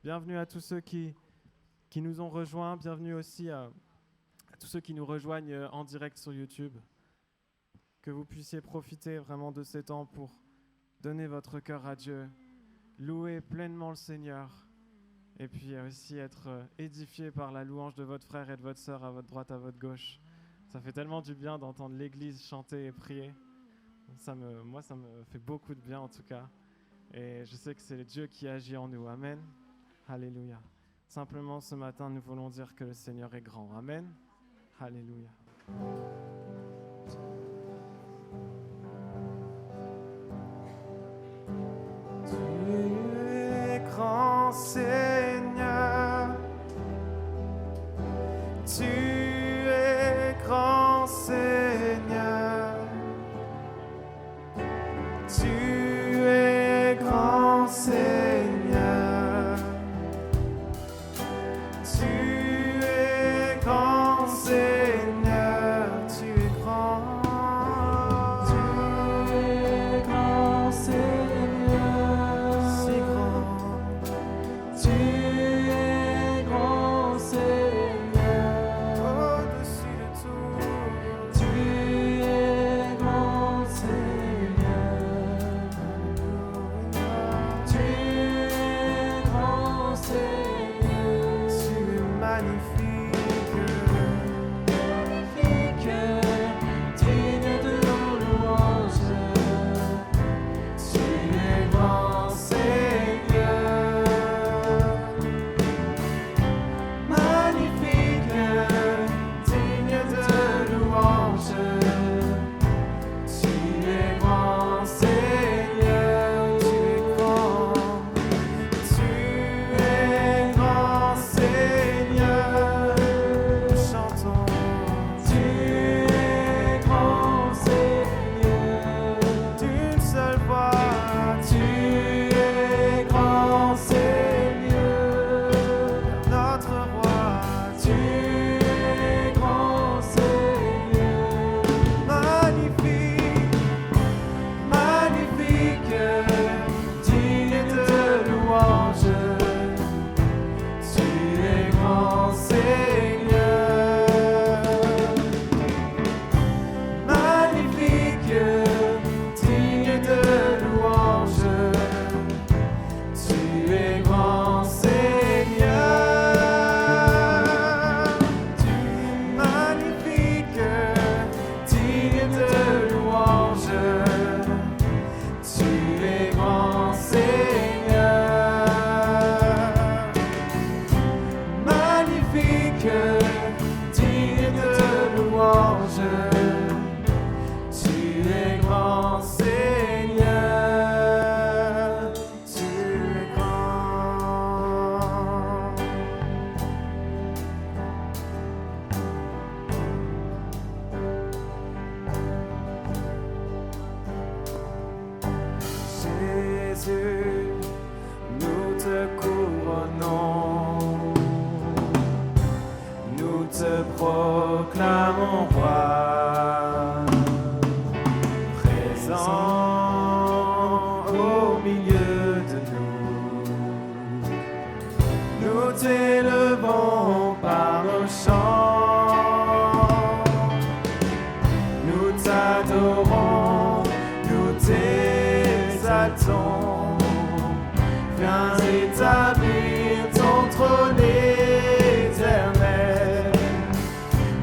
Bienvenue à tous ceux qui nous ont rejoints. Bienvenue aussi à tous ceux qui nous rejoignent en direct sur YouTube. Que vous puissiez profiter vraiment de ces temps pour donner votre cœur à Dieu, louer pleinement le Seigneur et puis aussi être édifié par la louange de votre frère et de votre sœur à votre droite, à votre gauche. Ça fait tellement du bien d'entendre l'Église chanter et prier. Moi, ça me fait beaucoup de bien en tout cas. Et je sais que c'est Dieu qui agit en nous. Amen. Alléluia. Simplement, ce matin, nous voulons dire que le Seigneur est grand. Amen. Alléluia. Tu es grand, Seigneur. Tu es grand, Seigneur. Tu es grand, Seigneur. Tu es grand, Seigneur. Tu es grand. Tu es grand, Seigneur. Si grand. Tu es grand, Seigneur. Au-dessus de tout. Tu es grand, Seigneur. Tu es grand, Seigneur. Tu es magnifique, digne de nos louanges. Tu es grand, Seigneur. Magnifique, digne de louanges. Tu es grand, Seigneur. Tu es grand. Tu es grand, Seigneur. Chantons. Tu es grand, Seigneur. D'une seule voix. Tu es grand, Seigneur. Notre roi. Tu es grand, Seigneur. Magnifique, magnifique, digne de louange. Tu es grand, Seigneur. Magnifique, digne de louange. Tu es grand, Seigneur. Tu es magnifique, digne de louange. Tu es grand, Seigneur. Magnifique, digne de louange. Tu es grand, Seigneur. Tu es grand. Jésus, nous te couronnons, nous te proclamons roi, présent au milieu de nous. Nous t'élevons par nos chants, nous t'adorons, nous t'exaltons. Viens établir ton trône éternel.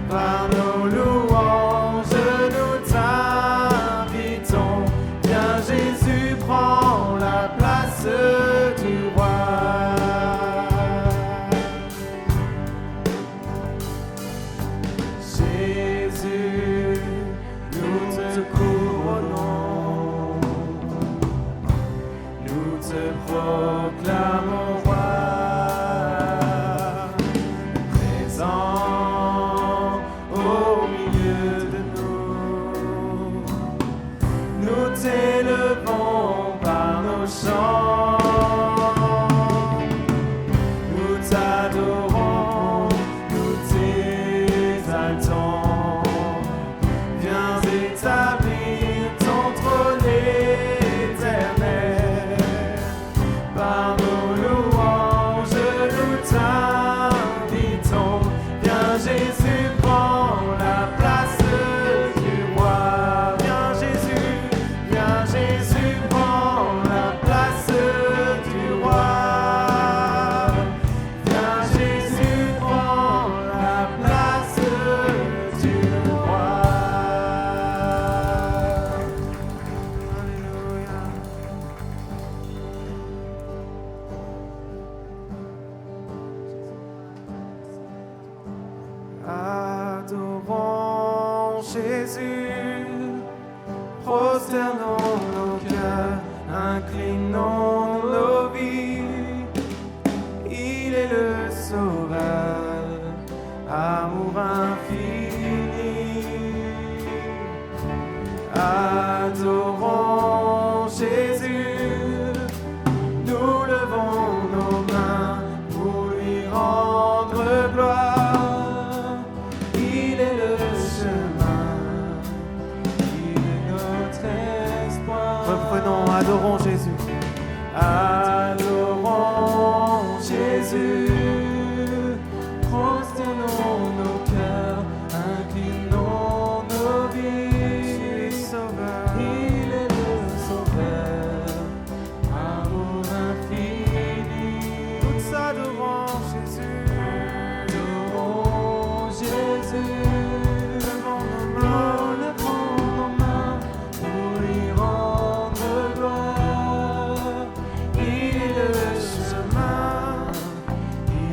Par nos louanges, nous t'invitons. Viens Jésus, prends la place du roi. Jésus, nous te couronnons, nous te proclamons roi, présent au milieu de nous. Nous t'élevons par nos chants, nous t'adorons, nous t'exaltons. Viens établir ton trône éternel. Par prosternons nos cœurs, inclinons nos vies. Il est le Sauveur, amour infini. Adorons Jésus, nous levons nos mains pour lui rendre gloire. Il est le chemin, il est notre espoir. Reprenons, adorons Jésus. Adorons Jésus, prosternons nos cœurs, inclinons nos vies. Il est le Sauveur, amour infini. Tous adorons Jésus, adorons Jésus. Levons nos mains pour lui rendre gloire. Il est le chemin, il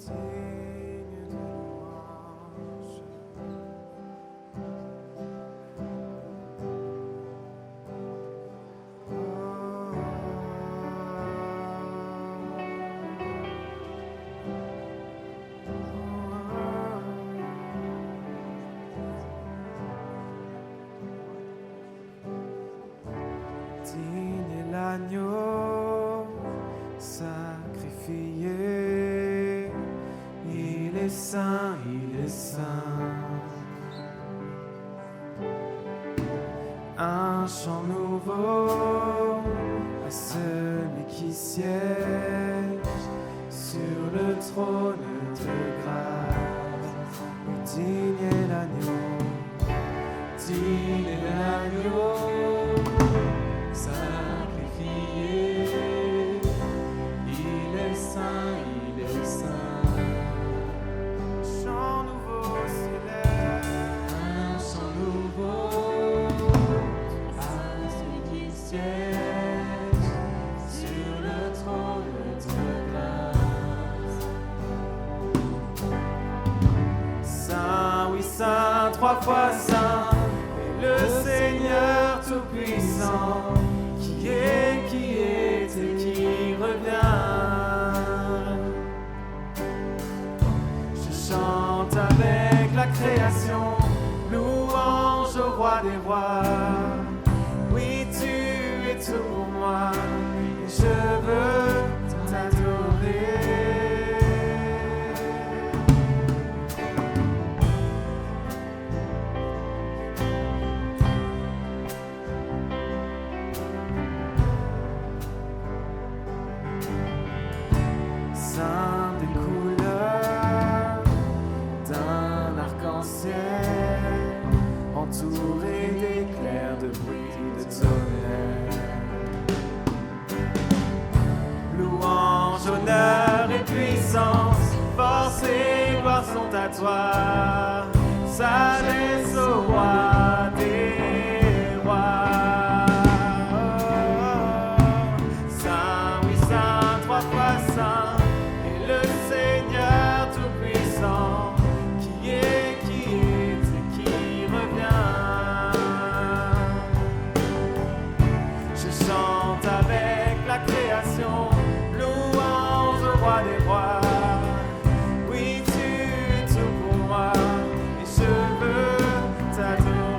digne de louange. Digne est l'agneau sacrifié, il est saint, il est saint. Un chant nouveau à celui qui siège sur le trône de grâce. Digne est l'agneau, digne est l'agneau sacrifié, il est saint, il est saint. Chant nouveau s'élève, un chant nouveau à celui qui siège sur le trône de grâce. Saint, oui saint, trois fois saint, et le Seigneur tout-puissant, qui est et qui revient. Je chante avec la création, louange au roi des rois. Oui, tu es tout pour moi, et je veux t'adorer. Saint des couleurs d'un arc-en-ciel, entouré d'éclairs, de bruit, de tonnerre. Louange, honneur et puissance, force et gloire sont à toi. S'adresse au roi des rois. Saint, oui saint, trois fois saint, le Seigneur tout-puissant, qui est et qui revient. Je chante avec la création, louange au roi des rois. Oui, tu es tout pour moi, et je veux t'adorer.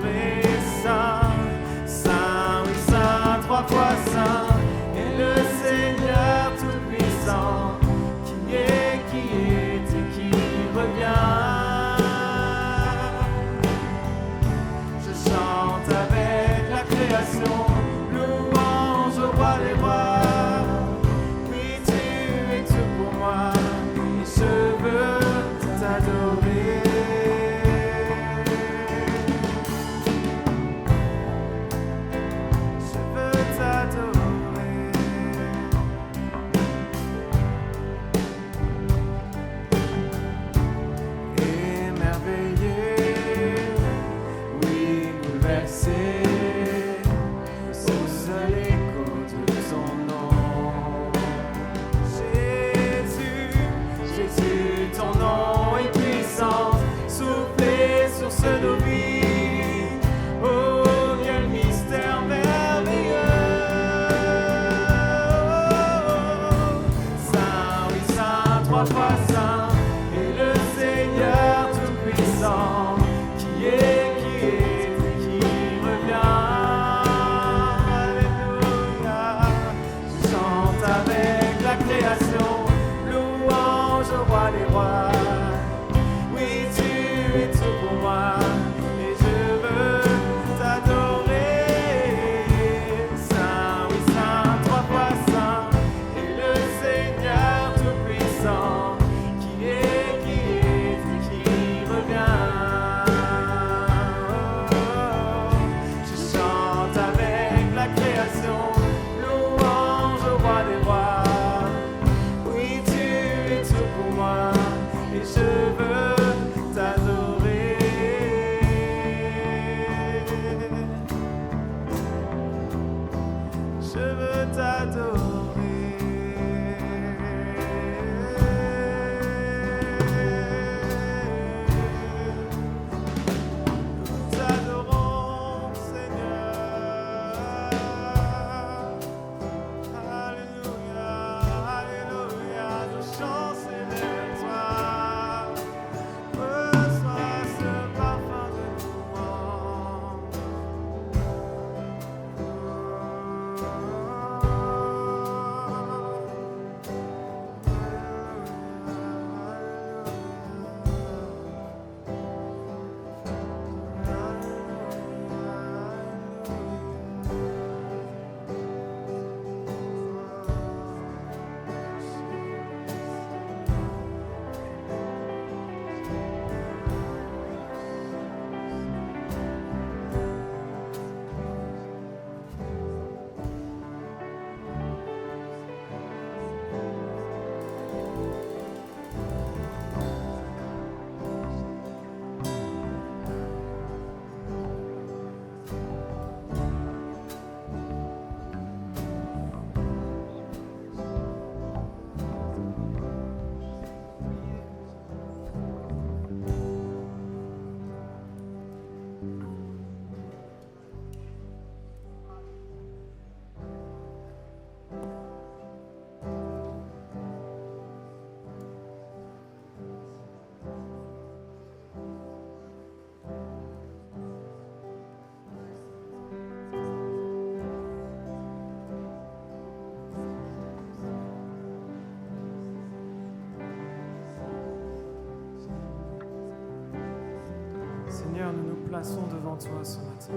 Seigneur, nous nous plaçons devant toi ce matin.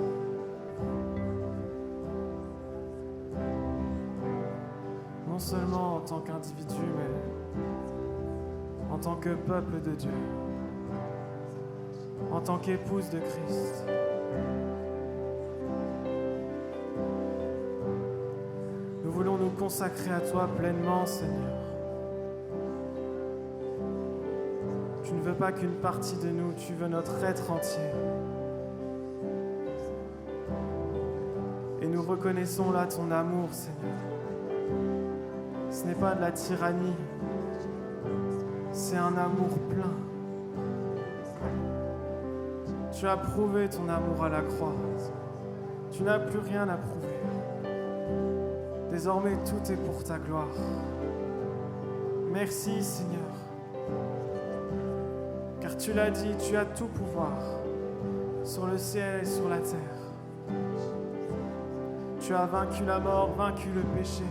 Non seulement en tant qu'individu, mais en tant que peuple de Dieu, en tant qu'épouse de Christ. Nous voulons nous consacrer à toi pleinement, Seigneur. Tu ne veux pas qu'une partie de nous, tu veux notre être entier. Et nous reconnaissons là ton amour, Seigneur. Ce n'est pas de la tyrannie, c'est un amour plein. Tu as prouvé ton amour à la croix. Tu n'as plus rien à prouver. Désormais, tout est pour ta gloire. Merci, Seigneur. Car tu l'as dit, tu as tout pouvoir sur le ciel et sur la terre. Tu as vaincu la mort, vaincu le péché.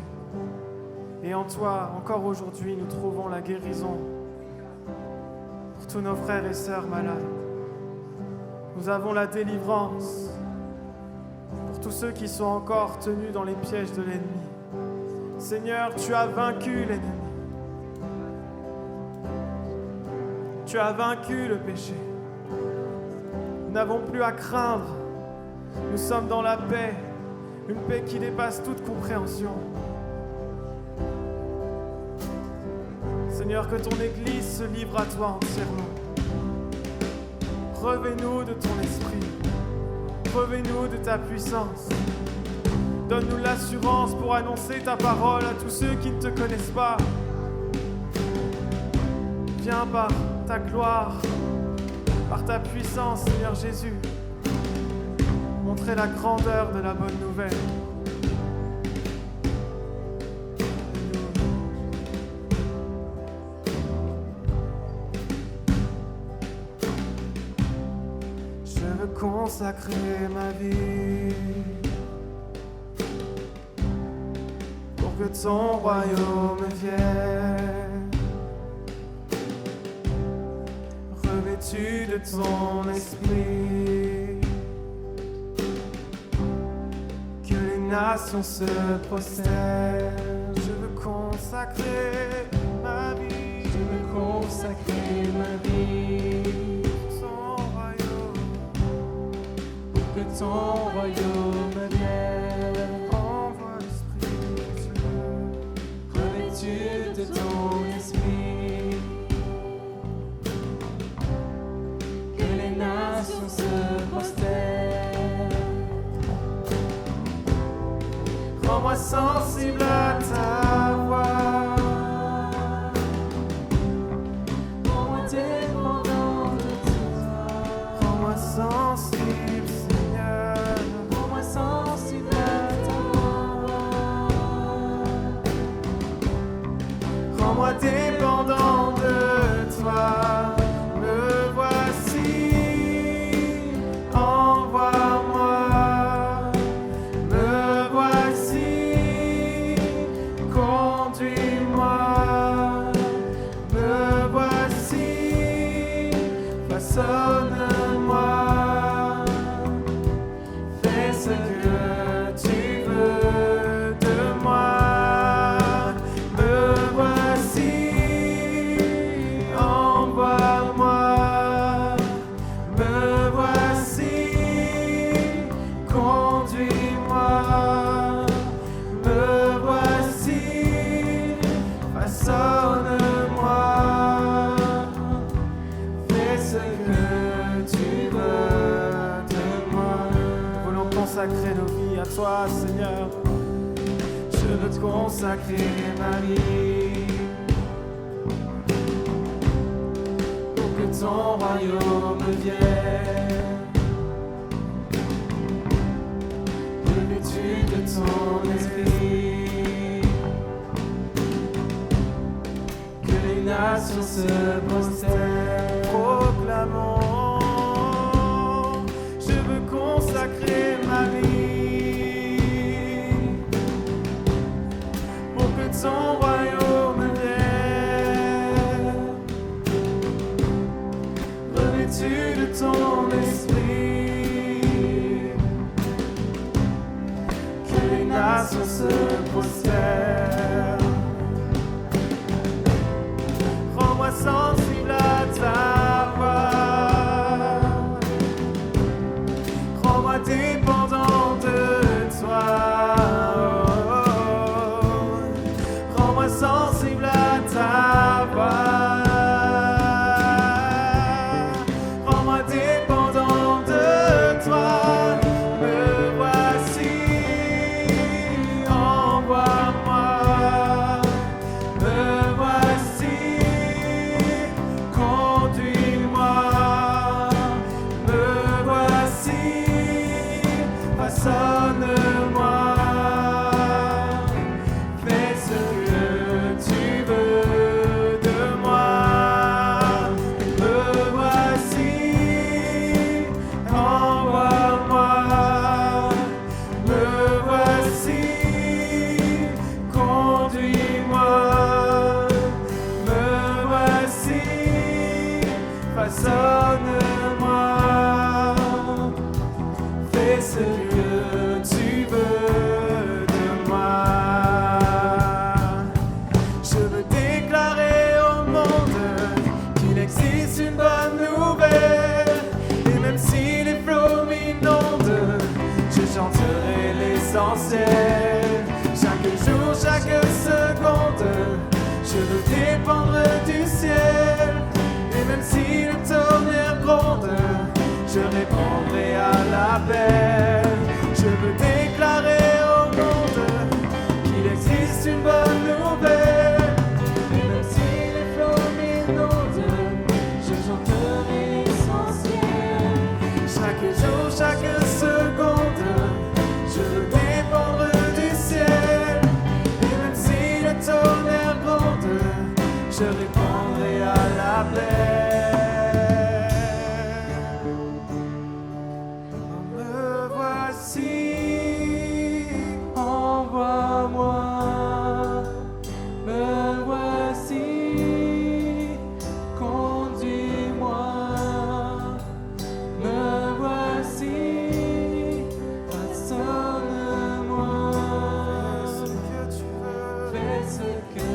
Et en toi, encore aujourd'hui, nous trouvons la guérison pour tous nos frères et sœurs malades. Nous avons la délivrance pour tous ceux qui sont encore tenus dans les pièges de l'ennemi. Seigneur, tu as vaincu l'ennemi. Tu as vaincu le péché. Nous n'avons plus à craindre. Nous sommes dans la paix, une paix qui dépasse toute compréhension. Seigneur, que ton Église se livre à toi entièrement. Revêt-nous de ton esprit. Revêt-nous de ta puissance. Donne-nous l'assurance pour annoncer ta parole à tous ceux qui ne te connaissent pas. Viens par ta gloire, par ta puissance, Seigneur Jésus, montrer la grandeur de la bonne nouvelle. Je veux consacrer ma vie pour que ton royaume vienne, revêtu de ton esprit, que les nations se prosternent. Je veux consacrer ma vie, je veux consacrer ma vie pour ton royaume, pour que ton royaume vienne. Envoie l'Esprit de Dieu, revêtu de ton esprit, que les nations se prosternent. Rends-moi sensible à ta voix, rends-moi dépendant de toi. Rends-moi sensible, Seigneur, rends-moi sensible à ta voix. Rends-moi dépendant de toi. Me voici, envoie-moi. Me voici, conduis-moi. Me voici, façonne-moi. Fais ce que tu veux de moi. Me voici, envoie-moi. Me voici, conduis-moi. Me voici, façonne-moi. Fais ce que tu veux de moi. Nous voulons consacrer nos vies à toi, Seigneur. Je veux te consacrer ma vie pour que ton royaume vienne, revêtu de ton esprit, que les nations se prosternent. Proclamons, je veux consacrer ma vie pour que ton royaume vienne, revêtu plénitude de ton esprit, que les nations se prosternent. Rends-moi sensible à ta voix, rends-moi dépendant de toi. Rends-moi sensible à ta voix, rends-moi dépendant de toi. Me voici, envoie-moi. Me voici, conduis-moi. Me voici, façonne-moi. Fais ce que tu veux de moi. Me voici, envoie-moi. Me voici, conduis-moi. Me voici, façonne-moi. Fais ce que tu veux de moi. Je veux déclarer au monde qu'il existe une bonne nouvelle. Et même si les flots m'inondent, je chanterai l'essentiel. Chaque jour, chaque seconde, je veux dépendre du ciel. Et même si le tonnerre gronde, je répondrai à l'appel. Je veux déclarer au monde qu'il existe une bonne nouvelle. Et même si les flots m'inondent, je chanterai l'essentiel. Chaque jour, chaque seconde, je veux dépendre du ciel. Et même si le tonnerre gronde, je répondrai à l'appel. Me voici, envoie-moi. Me voici, conduis-moi. Me voici, façonne-moi. Fais ce que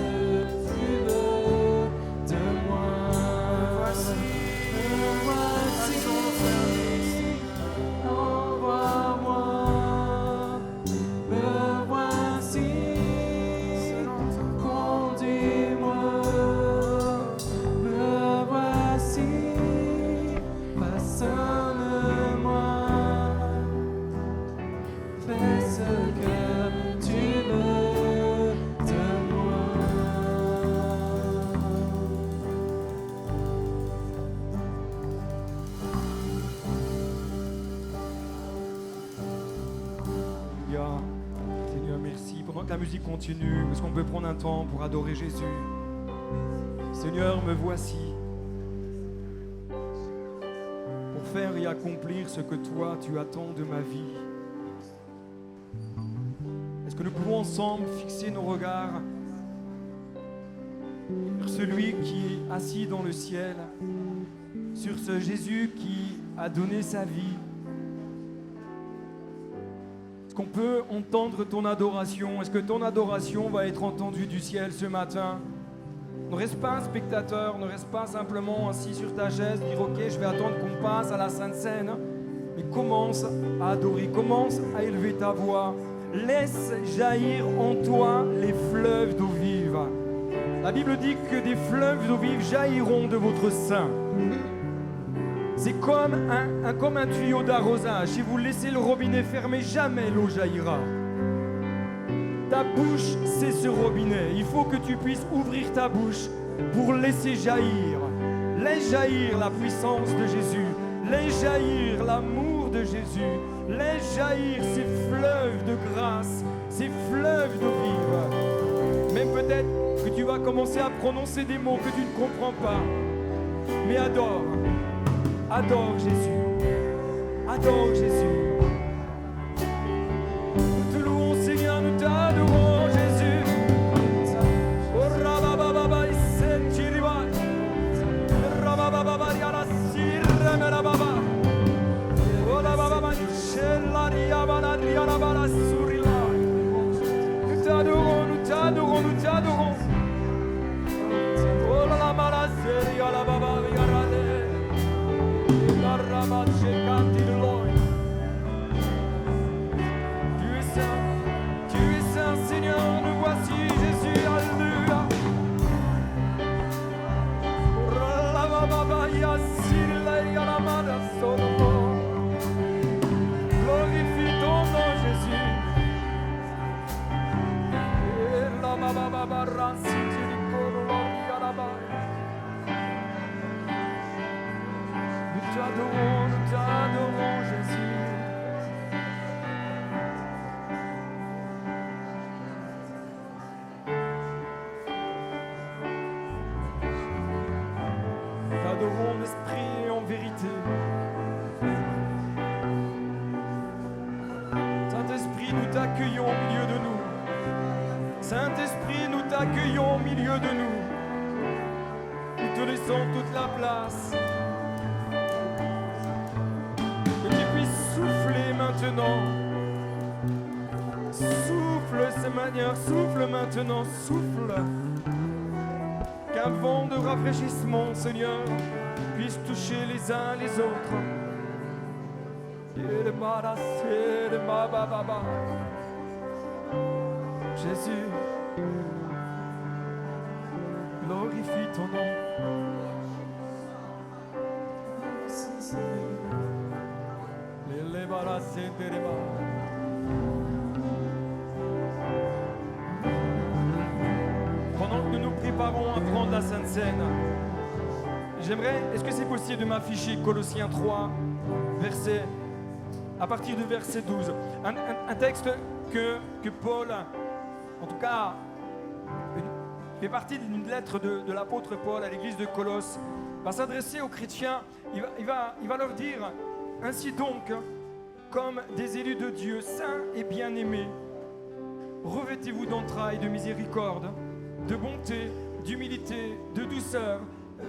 tu veux de moi. Me voici, envoie-moi. Me voici, conduis-moi. Me voici, façonne-moi. Fais ce que tu veux de moi. Alléluia. Seigneur, merci. Pendant que la musique continue, est-ce qu'on peut prendre un temps pour adorer Jésus? Seigneur, me voici pour faire et accomplir ce que toi, tu attends de ma vie. Est-ce que nous pouvons ensemble fixer nos regards sur celui qui est assis dans le ciel, sur ce Jésus qui a donné sa vie? Est-ce qu'on peut entendre ton adoration? Est-ce que ton adoration va être entendue du ciel ce matin? Ne reste pas un spectateur, ne reste pas simplement assis sur ta chaise, dire ok, je vais attendre qu'on passe à la Sainte Seine, mais commence à adorer, commence à élever ta voix. Laisse jaillir en toi les fleuves d'eau vive. La Bible dit que des fleuves d'eau vive jailliront de votre sein. C'est comme un tuyau d'arrosage. Si vous laissez le robinet fermé, jamais l'eau jaillira. Ta bouche, c'est ce robinet. Il faut que tu puisses ouvrir ta bouche pour laisser jaillir. Laisse jaillir la puissance de Jésus. Laisse jaillir l'amour de Jésus. Laisse jaillir ces fleuves de grâce, ces fleuves d'eau vive. Même peut-être que tu vas commencer à prononcer des mots que tu ne comprends pas. Mais adore. Adore Jésus. Adore Jésus. Nous te louons, Seigneur, nous t'adorons, Jésus. Oh, rabababa, il s'est tiré. Rabababa, il y a la cire. nous t'adorons, Jésus. T'adorons en esprit et en vérité. Saint-Esprit, nous t'accueillons au milieu de nous. Saint-Esprit, nous t'accueillons au milieu de nous. Nous te laissons toute la place. Que tu puisses souffler maintenant. Souffle, Seigneur, souffle maintenant, souffle. Qu'un vent de rafraîchissement, Seigneur, puisse toucher les uns les autres. Jésus, glorifie ton nom. Pendant que nous nous préparons à prendre la Sainte Seine, j'aimerais, est-ce que c'est possible de m'afficher Colossiens 3, à partir du verset 12, un texte que Paul, en tout cas, fait partie d'une lettre de l'apôtre Paul à l'église de Colosse, va s'adresser aux chrétiens. Il va leur dire: ainsi donc, comme des élus de Dieu, saints et bien-aimés, revêtez-vous d'entrailles de miséricorde, de bonté, d'humilité, de douceur,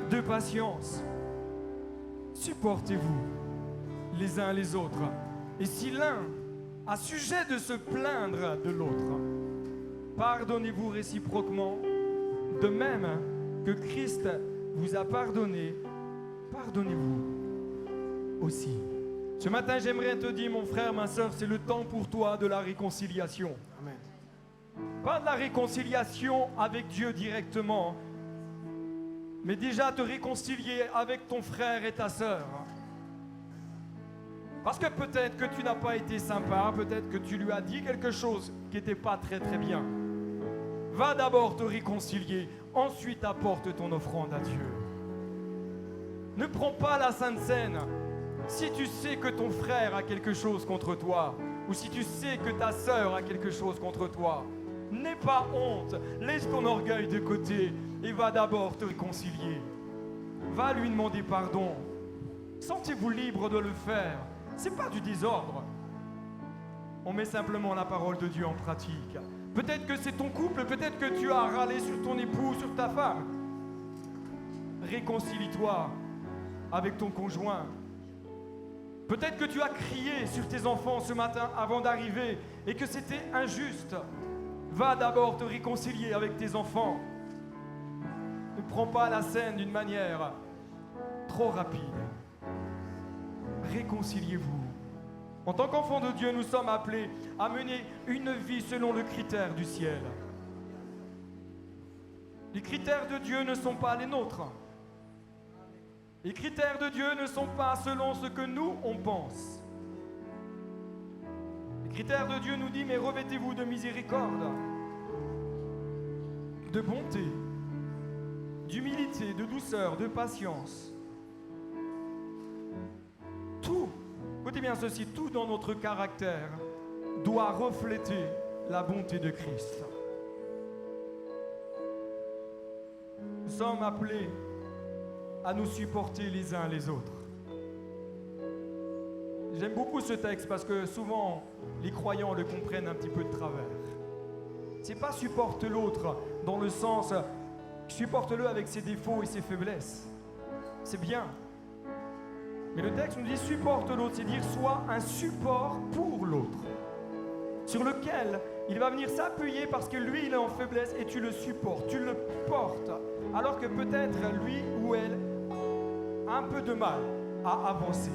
de patience. Supportez-vous les uns les autres. Et si l'un a sujet de se plaindre de l'autre, pardonnez-vous réciproquement, de même que Christ vous a pardonné, pardonnez-vous aussi. Ce matin, j'aimerais te dire, mon frère, ma soeur, c'est le temps pour toi de la réconciliation. Amen. Pas de la réconciliation avec Dieu directement, mais déjà te réconcilier avec ton frère et ta sœur. Parce que peut-être que tu n'as pas été sympa, peut-être que tu lui as dit quelque chose qui n'était pas très très bien. Va d'abord te réconcilier, ensuite apporte ton offrande à Dieu. Ne prends pas la Sainte Seine si tu sais que ton frère a quelque chose contre toi, ou si tu sais que ta sœur a quelque chose contre toi. N'aie pas honte, laisse ton orgueil de côté et va d'abord te réconcilier. Va lui demander pardon. Sentez-vous libre de le faire. C'est pas du désordre. On met simplement la parole de Dieu en pratique. Peut-être que c'est ton couple, peut-être que tu as râlé sur ton époux, sur ta femme. Réconcilie-toi avec ton conjoint. Peut-être que tu as crié sur tes enfants ce matin avant d'arriver et que c'était injuste. Va d'abord te réconcilier avec tes enfants. Ne prends pas la scène d'une manière trop rapide. Réconciliez-vous. En tant qu'enfants de Dieu, nous sommes appelés à mener une vie selon le critère du ciel. Les critères de Dieu ne sont pas les nôtres. Les critères de Dieu ne sont pas selon ce que nous, on pense. Les critères de Dieu nous disent, mais revêtez-vous de miséricorde, de bonté, d'humilité, de douceur, de patience. Tout, écoutez bien ceci, tout dans notre caractère doit refléter la bonté de Christ. Nous sommes appelés à nous supporter les uns les autres. J'aime beaucoup ce texte parce que souvent les croyants le comprennent un petit peu de travers. C'est pas supporte l'autre dans le sens supporte-le avec ses défauts et ses faiblesses. C'est bien. Mais le texte nous dit supporte l'autre, c'est dire sois un support pour l'autre, sur lequel il va venir s'appuyer parce que lui il est en faiblesse et tu le supportes, tu le portes, alors que peut-être lui ou elle a un peu de mal à avancer.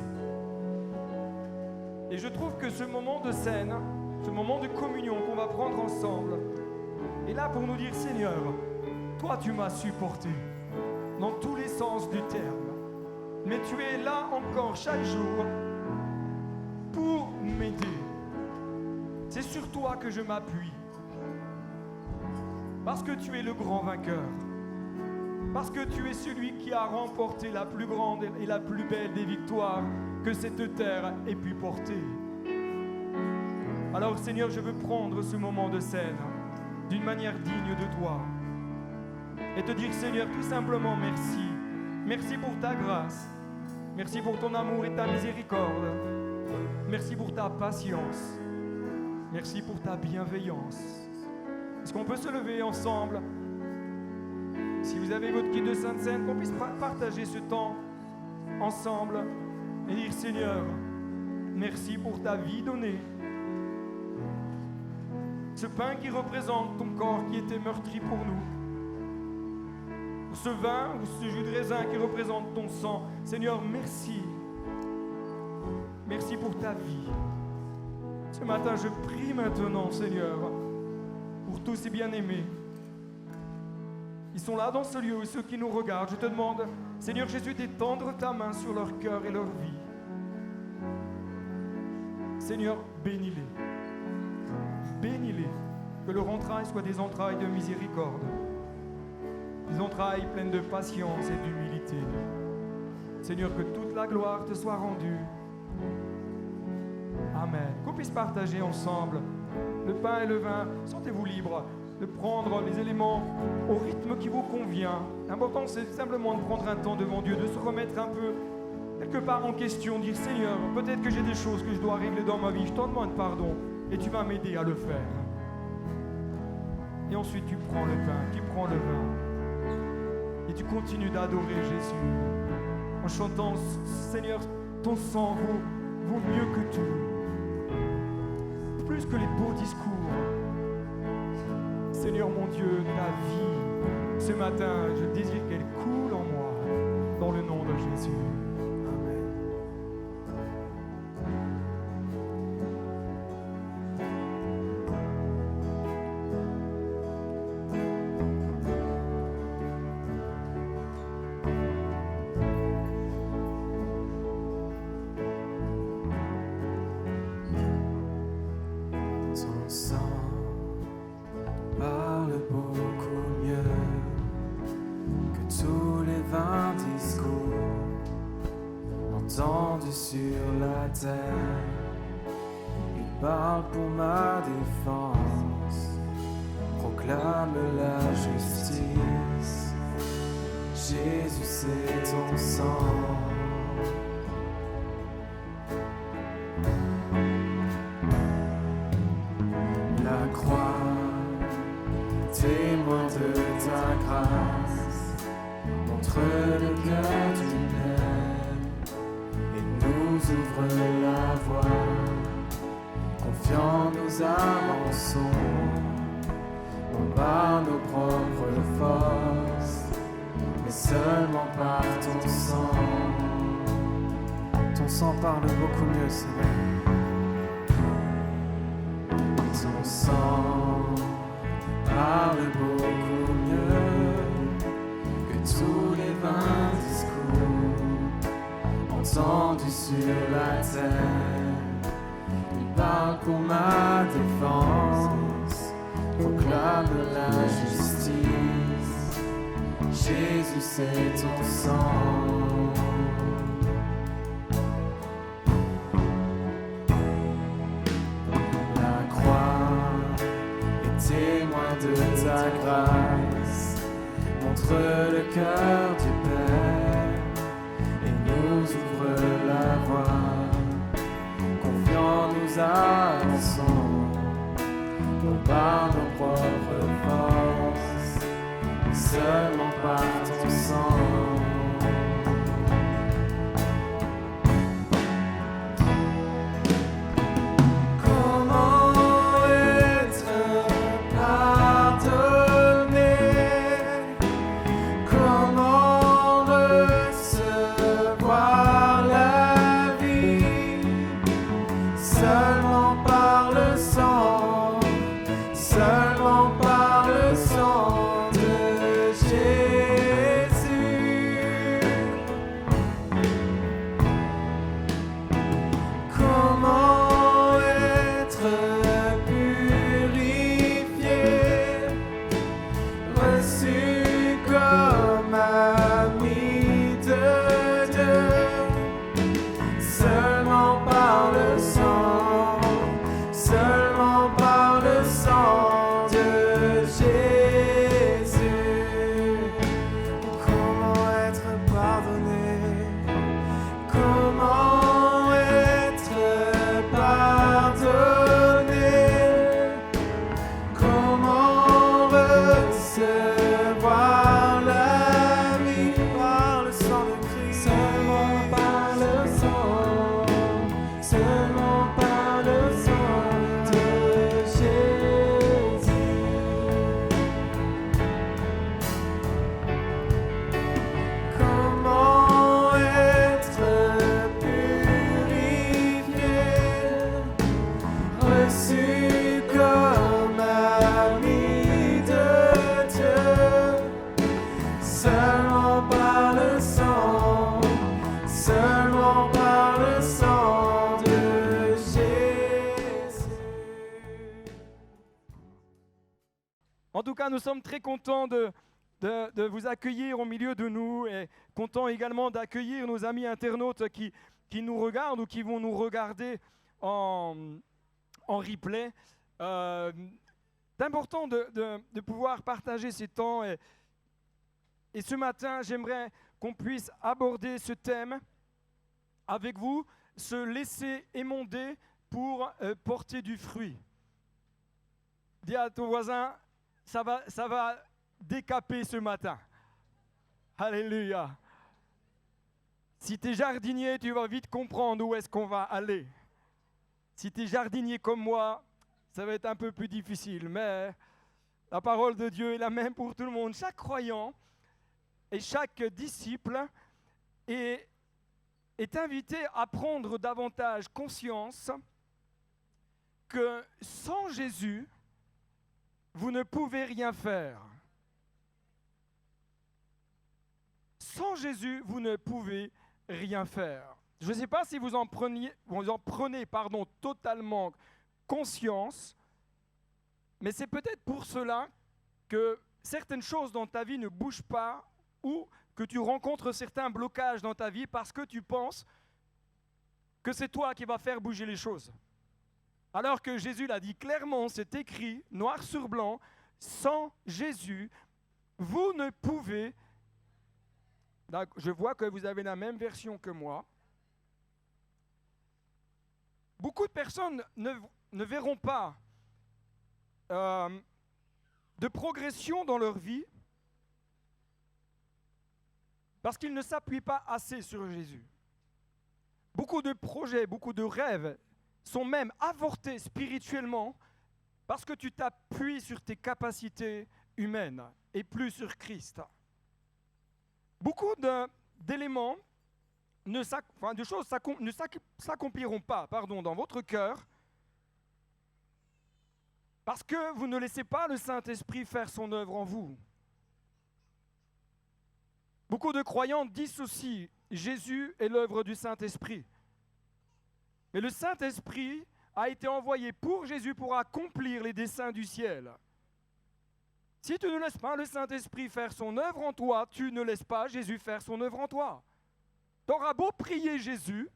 Et je trouve que ce moment de scène, ce moment de communion qu'on va prendre ensemble, est là pour nous dire Seigneur, toi tu m'as supporté dans tous les sens du terme. Mais tu es là encore chaque jour pour m'aider. C'est sur toi que je m'appuie. Parce que tu es le grand vainqueur. Parce que tu es celui qui a remporté la plus grande et la plus belle des victoires que cette terre ait pu porter. Alors Seigneur, je veux prendre ce moment de scène d'une manière digne de toi et te dire Seigneur tout simplement merci. Merci pour ta grâce. Merci pour ton amour et ta miséricorde. Merci pour ta patience. Merci pour ta bienveillance. Est-ce qu'on peut se lever ensemble? Si vous avez votre kit de Sainte Seine, qu'on puisse partager ce temps ensemble et dire Seigneur, merci pour ta vie donnée. Ce pain qui représente ton corps qui était meurtri pour nous. Ce vin ou ce jus de raisin qui représente ton sang. Seigneur, merci. Merci pour ta vie. Ce matin, je prie maintenant, Seigneur, pour tous ces bien-aimés. Ils sont là dans ce lieu, ceux qui nous regardent. Je te demande, Seigneur Jésus, d'étendre ta main sur leur cœur et leur vie. Seigneur, bénis-les. Bénis-les. Que leurs entrailles soient des entrailles de miséricorde. Des entrailles pleines de patience et d'humilité. Seigneur, que toute la gloire te soit rendue. Amen. Qu'on puisse partager ensemble le pain et le vin. Sentez-vous libre de prendre les éléments au rythme qui vous convient. L'important, c'est simplement de prendre un temps devant Dieu, de se remettre un peu quelque part en question, dire Seigneur, peut-être que j'ai des choses que je dois régler dans ma vie, je t'en demande pardon et tu vas m'aider à le faire. Et ensuite, tu prends le pain, tu prends le vin et tu continues d'adorer Jésus en chantant Seigneur, ton sang vaut mieux que tout, plus que les beaux discours. Seigneur mon Dieu, ta vie, ce matin, je désire qu'elle coule en moi, dans le nom de Jésus. Ton sang parle beaucoup mieux que tous les 20 discours entendus sur la terre. Il parle pour ma défense, proclame la justice. Jésus, c'est ton sang. La croix, témoin de ta grâce, montre le cœur du Père et nous ouvre la voie. Confiants, nous avançons, non par nos propres forces, mais seulement par ton sang. Ton sang parle beaucoup mieux, Seigneur. Ton sang parle beaucoup mieux que tous les 20 discours entendus sur la terre. Il parle pour ma défense, proclame la justice. Jésus, c'est ton sang. Témoin de ta grâce, montre le cœur du Père et nous ouvre la voie. Confiants, nous avançons, non par nos propres forces, mais seulement par ton sang. Comment tout cas, nous sommes très contents de vous accueillir au milieu de nous et contents également d'accueillir nos amis internautes qui nous regardent ou qui vont nous regarder en replay. C'est important de pouvoir partager ces temps et ce matin, j'aimerais qu'on puisse aborder ce thème avec vous, se laisser émonder pour porter du fruit. Dis à ton voisin, ça va décaper ce matin. Alléluia. Si tu es jardinier, tu vas vite comprendre où est-ce qu'on va aller. Si tu es jardinier comme moi, ça va être un peu plus difficile, mais la parole de Dieu est la même pour tout le monde. Chaque croyant et chaque disciple est invité à prendre davantage conscience que sans Jésus, vous ne pouvez rien faire. Sans Jésus, vous ne pouvez rien faire. Je ne sais pas si vous en prenez totalement conscience, mais c'est peut-être pour cela que certaines choses dans ta vie ne bougent pas ou que tu rencontres certains blocages dans ta vie parce que tu penses que c'est toi qui vas faire bouger les choses. Alors que Jésus l'a dit clairement, c'est écrit, noir sur blanc, sans Jésus, vous ne pouvez... Je vois que vous avez la même version que moi. Beaucoup de personnes ne verront pas de progression dans leur vie parce qu'ils ne s'appuient pas assez sur Jésus. Beaucoup de projets, beaucoup de rêves sont même avortés spirituellement parce que tu t'appuies sur tes capacités humaines et plus sur Christ. Beaucoup d'éléments, de choses ne s'accompliront pas dans votre cœur parce que vous ne laissez pas le Saint-Esprit faire son œuvre en vous. Beaucoup de croyants dissocient Jésus et l'œuvre du Saint-Esprit. Mais le Saint-Esprit a été envoyé pour Jésus pour accomplir les desseins du ciel. Si tu ne laisses pas le Saint-Esprit faire son œuvre en toi, tu ne laisses pas Jésus faire son œuvre en toi. Tu auras beau prier Jésus,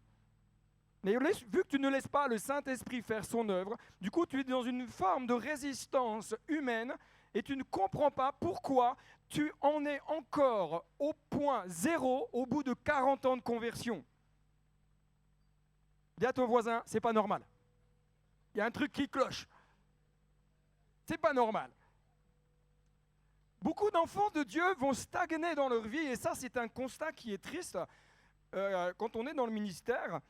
mais vu que tu ne laisses pas le Saint-Esprit faire son œuvre, du coup tu es dans une forme de résistance humaine et tu ne comprends pas pourquoi tu en es encore au point zéro au bout de 40 ans de conversion. Dis à ton voisin, c'est pas normal. Il y a un truc qui cloche. C'est pas normal. Beaucoup d'enfants de Dieu vont stagner dans leur vie, et ça c'est un constat qui est triste quand on est dans le ministère.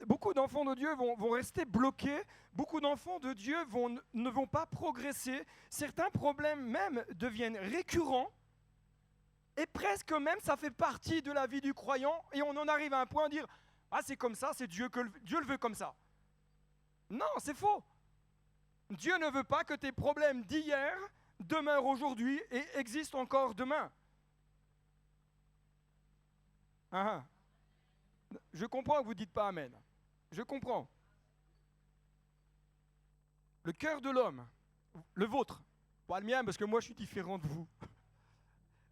Beaucoup d'enfants de Dieu vont rester bloqués, beaucoup d'enfants de Dieu ne vont pas progresser, certains problèmes même deviennent récurrents, et presque même ça fait partie de la vie du croyant, et on en arrive à un point à dire « Ah c'est comme ça, c'est Dieu le veut comme ça ». Non, c'est faux. Dieu ne veut pas que tes problèmes d'hier demeurent aujourd'hui et existent encore demain. Je comprends que vous ne dites pas Amen. Je comprends. Le cœur de l'homme, le vôtre, pas le mien parce que moi je suis différent de vous.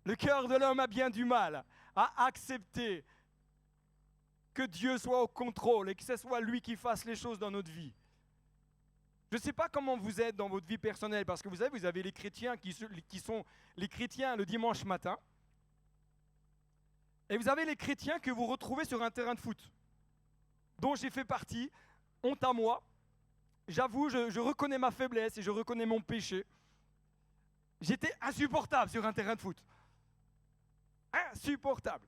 Le cœur de l'homme a bien du mal à accepter que Dieu soit au contrôle et que ce soit lui qui fasse les choses dans notre vie. Je ne sais pas comment vous êtes dans votre vie personnelle, parce que vous avez les chrétiens qui sont les chrétiens le dimanche matin, et vous avez les chrétiens que vous retrouvez sur un terrain de foot, dont j'ai fait partie, honte à moi. J'avoue, je reconnais ma faiblesse et je reconnais mon péché. J'étais insupportable sur un terrain de foot. Insupportable.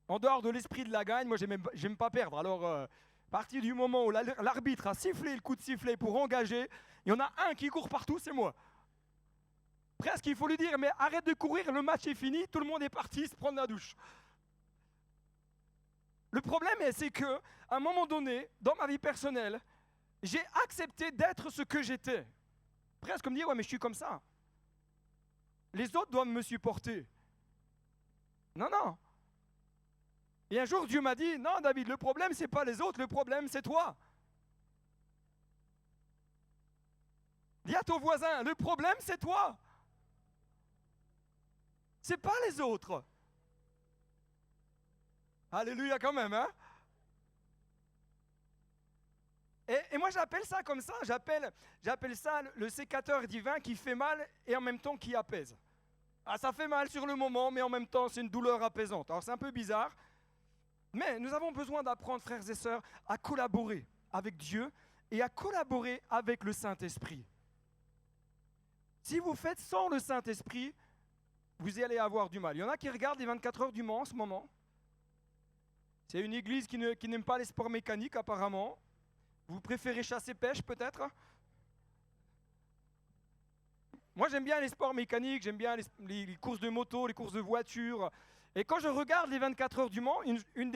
En dehors de l'esprit de la gagne, moi j'aime pas perdre. Alors, à partir du moment où l'arbitre a sifflé le coup de sifflet pour engager, il y en a un qui court partout, c'est moi. Presque il faut lui dire, mais arrête de courir, le match est fini, tout le monde est parti se prendre la douche. Le problème, c'est qu'à un moment donné, dans ma vie personnelle, j'ai accepté d'être ce que j'étais. Presque me dire, ouais mais je suis comme ça. Les autres doivent me supporter. Non. Et un jour, Dieu m'a dit, non David, le problème, c'est pas les autres, le problème, c'est toi. Dis à ton voisin, le problème c'est toi. C'est pas les autres. Alléluia quand même, hein? Et moi j'appelle ça comme ça, j'appelle ça le sécateur divin qui fait mal et en même temps qui apaise. Ah, ça fait mal sur le moment, mais en même temps c'est une douleur apaisante. Alors c'est un peu bizarre, mais nous avons besoin d'apprendre, frères et sœurs, à collaborer avec Dieu et à collaborer avec le Saint-Esprit. Si vous faites sans le Saint-Esprit, vous allez avoir du mal. Il y en a qui regardent les 24 heures du Mans en ce moment. C'est une église qui n'aime pas les sports mécaniques apparemment. Vous préférez chasser-pêche peut-être? Moi j'aime bien les sports mécaniques, j'aime bien les courses de moto, les courses de voiture. Et quand je regarde les 24 heures du Mans, une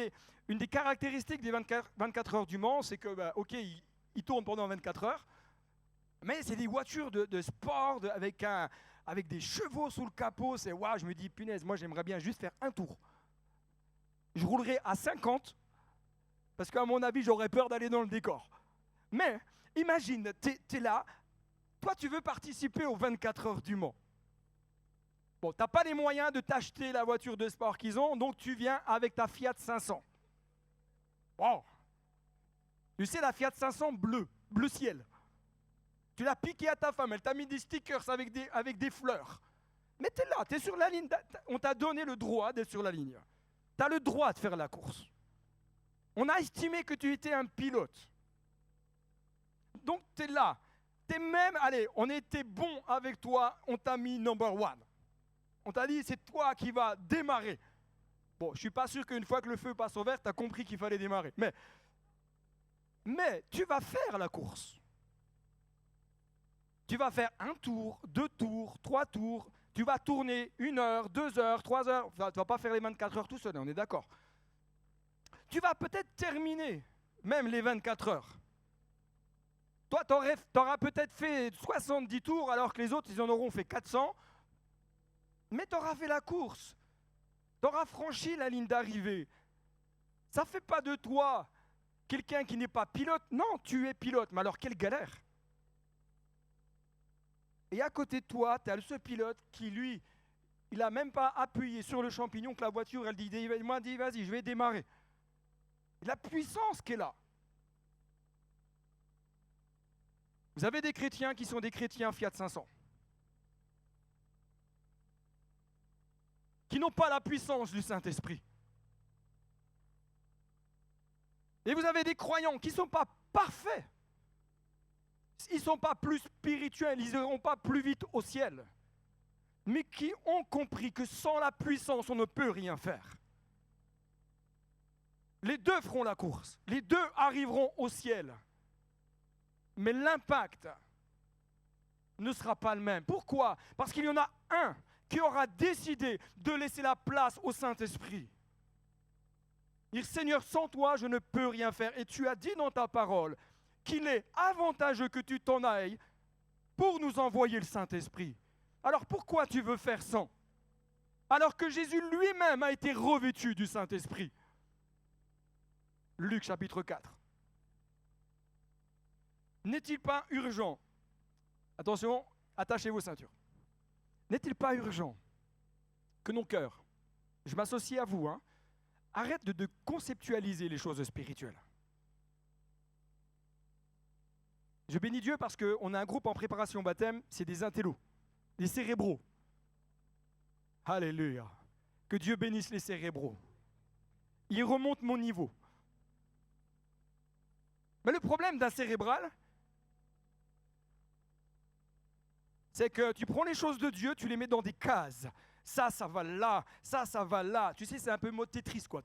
des caractéristiques des 24 heures du Mans, c'est que, ok, ils tournent pendant 24 heures, mais c'est des voitures de sport avec des chevaux sous le capot. C'est waouh, je me dis, punaise, moi j'aimerais bien juste faire un tour. Je roulerai à 50, parce qu'à mon avis, j'aurais peur d'aller dans le décor. Mais imagine, t'es là, toi tu veux participer aux 24 heures du Mans. Bon, tu n'as pas les moyens de t'acheter la voiture de sport qu'ils ont, donc tu viens avec ta Fiat 500. Wow. Tu sais, la Fiat 500 bleu ciel. Tu l'as piqué à ta femme, elle t'a mis des stickers avec des fleurs. Mais tu es là, tu es sur la ligne, on t'a donné le droit d'être sur la ligne. Tu as le droit de faire la course. On a estimé que tu étais un pilote. Donc tu es là. Tu es même, allez, on était bon avec toi, on t'a mis number one. On t'a dit, c'est toi qui vas démarrer. Bon, je ne suis pas sûr qu'une fois que le feu passe au vert, tu as compris qu'il fallait démarrer. Mais tu vas faire la course. Tu vas faire 1 tour, 2 tours, 3 tours. Tu vas tourner 1 heure, 2 heures, 3 heures. Enfin, tu ne vas pas faire les 24 heures tout seul, on est d'accord. Tu vas peut-être terminer même les 24 heures. Toi, tu auras peut-être fait 70 tours alors que les autres, ils en auront fait 400. Mais tu auras fait la course. Tu auras franchi la ligne d'arrivée. Ça ne fait pas de toi quelqu'un qui n'est pas pilote. Non, tu es pilote. Mais alors, quelle galère! Et à côté de toi, tu as ce pilote qui, lui, il n'a même pas appuyé sur le champignon que la voiture, elle dit, moi, dit, vas-y, je vais démarrer. La puissance qui est là. Vous avez des chrétiens qui sont des chrétiens Fiat 500. Qui n'ont pas la puissance du Saint-Esprit. Et vous avez des croyants qui ne sont pas parfaits. Ils ne sont pas plus spirituels, ils n'iront pas plus vite au ciel. Mais qui ont compris que sans la puissance, on ne peut rien faire. Les deux feront la course. Les deux arriveront au ciel. Mais l'impact ne sera pas le même. Pourquoi? Parce qu'il y en a un qui aura décidé de laisser la place au Saint-Esprit. Dire, Seigneur, sans toi, je ne peux rien faire. Et tu as dit dans ta parole qu'il est avantageux que tu t'en ailles pour nous envoyer le Saint-Esprit. Alors pourquoi tu veux faire sans? Alors que Jésus lui-même a été revêtu du Saint-Esprit. Luc chapitre 4. N'est-il pas urgent? Attention, attachez vos ceintures. N'est-il pas urgent que nos cœurs, je m'associe à vous, arrêtent de conceptualiser les choses spirituelles. Je bénis Dieu parce qu'on a un groupe en préparation au baptême, c'est des intellos, des cérébraux. Alléluia. Que Dieu bénisse les cérébraux. Ils remontent mon niveau. Mais le problème d'un cérébral, c'est que tu prends les choses de Dieu, tu les mets dans des cases. Ça va là, ça va là. Tu sais, c'est un peu mode Tetris, quoi.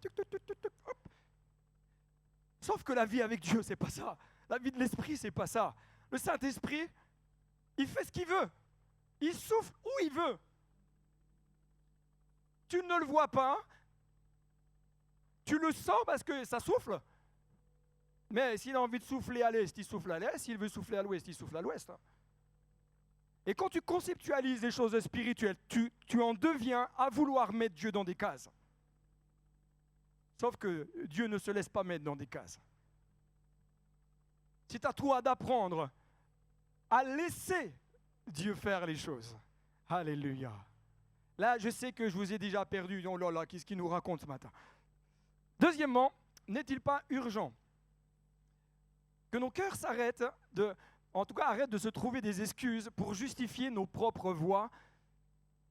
Sauf que la vie avec Dieu, c'est pas ça. La vie de l'esprit, c'est pas ça. Le Saint-Esprit, il fait ce qu'il veut. Il souffle où il veut. Tu ne le vois pas. Tu le sens parce que ça souffle. Mais s'il a envie de souffler à l'est, il souffle à l'est. S'il veut souffler à l'ouest, il souffle à l'ouest. Et quand tu conceptualises les choses spirituelles, tu en deviens à vouloir mettre Dieu dans des cases. Sauf que Dieu ne se laisse pas mettre dans des cases. C'est à toi d'apprendre à laisser Dieu faire les choses. Alléluia. Là, je sais que je vous ai déjà perdu. Oh là là, qu'est-ce qu'il nous raconte ce matin? Deuxièmement, n'est-il pas urgent que nos cœurs s'arrêtent arrêtent de se trouver des excuses pour justifier nos propres voies,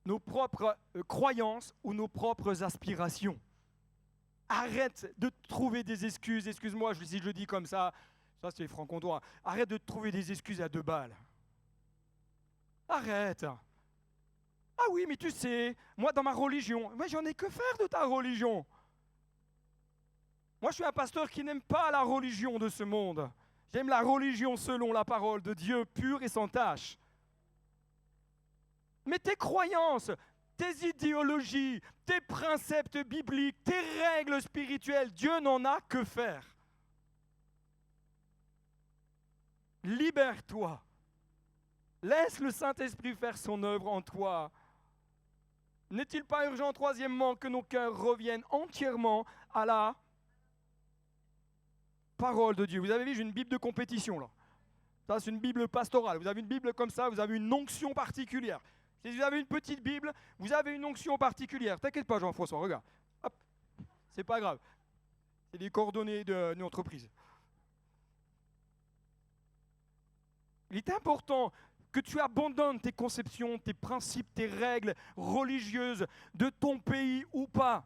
nos propres croyances ou nos propres aspirations? Arrête de trouver des excuses. Excuse-moi si je le dis comme ça c'est franc-comtois. Arrête de trouver des excuses à 2 balles. Arrête. Ah oui, mais tu sais, moi dans ma religion, mais j'en ai que faire de ta religion. Moi je suis un pasteur qui n'aime pas la religion de ce monde. J'aime la religion selon la parole de Dieu, pure et sans tache. Mais tes croyances, tes idéologies, tes préceptes bibliques, tes règles spirituelles, Dieu n'en a que faire. Libère-toi. Laisse le Saint-Esprit faire son œuvre en toi. N'est-il pas urgent, troisièmement, que nos cœurs reviennent entièrement à la parole de Dieu? Vous avez vu, j'ai une Bible de compétition là. Ça, c'est une Bible pastorale. Vous avez une Bible comme ça, vous avez une onction particulière. Si vous avez une petite Bible, vous avez une onction particulière. T'inquiète pas, Jean-François, regarde. Hop. C'est pas grave. C'est des coordonnées d'une entreprise. Il est important que tu abandonnes tes conceptions, tes principes, tes règles religieuses de ton pays ou pas.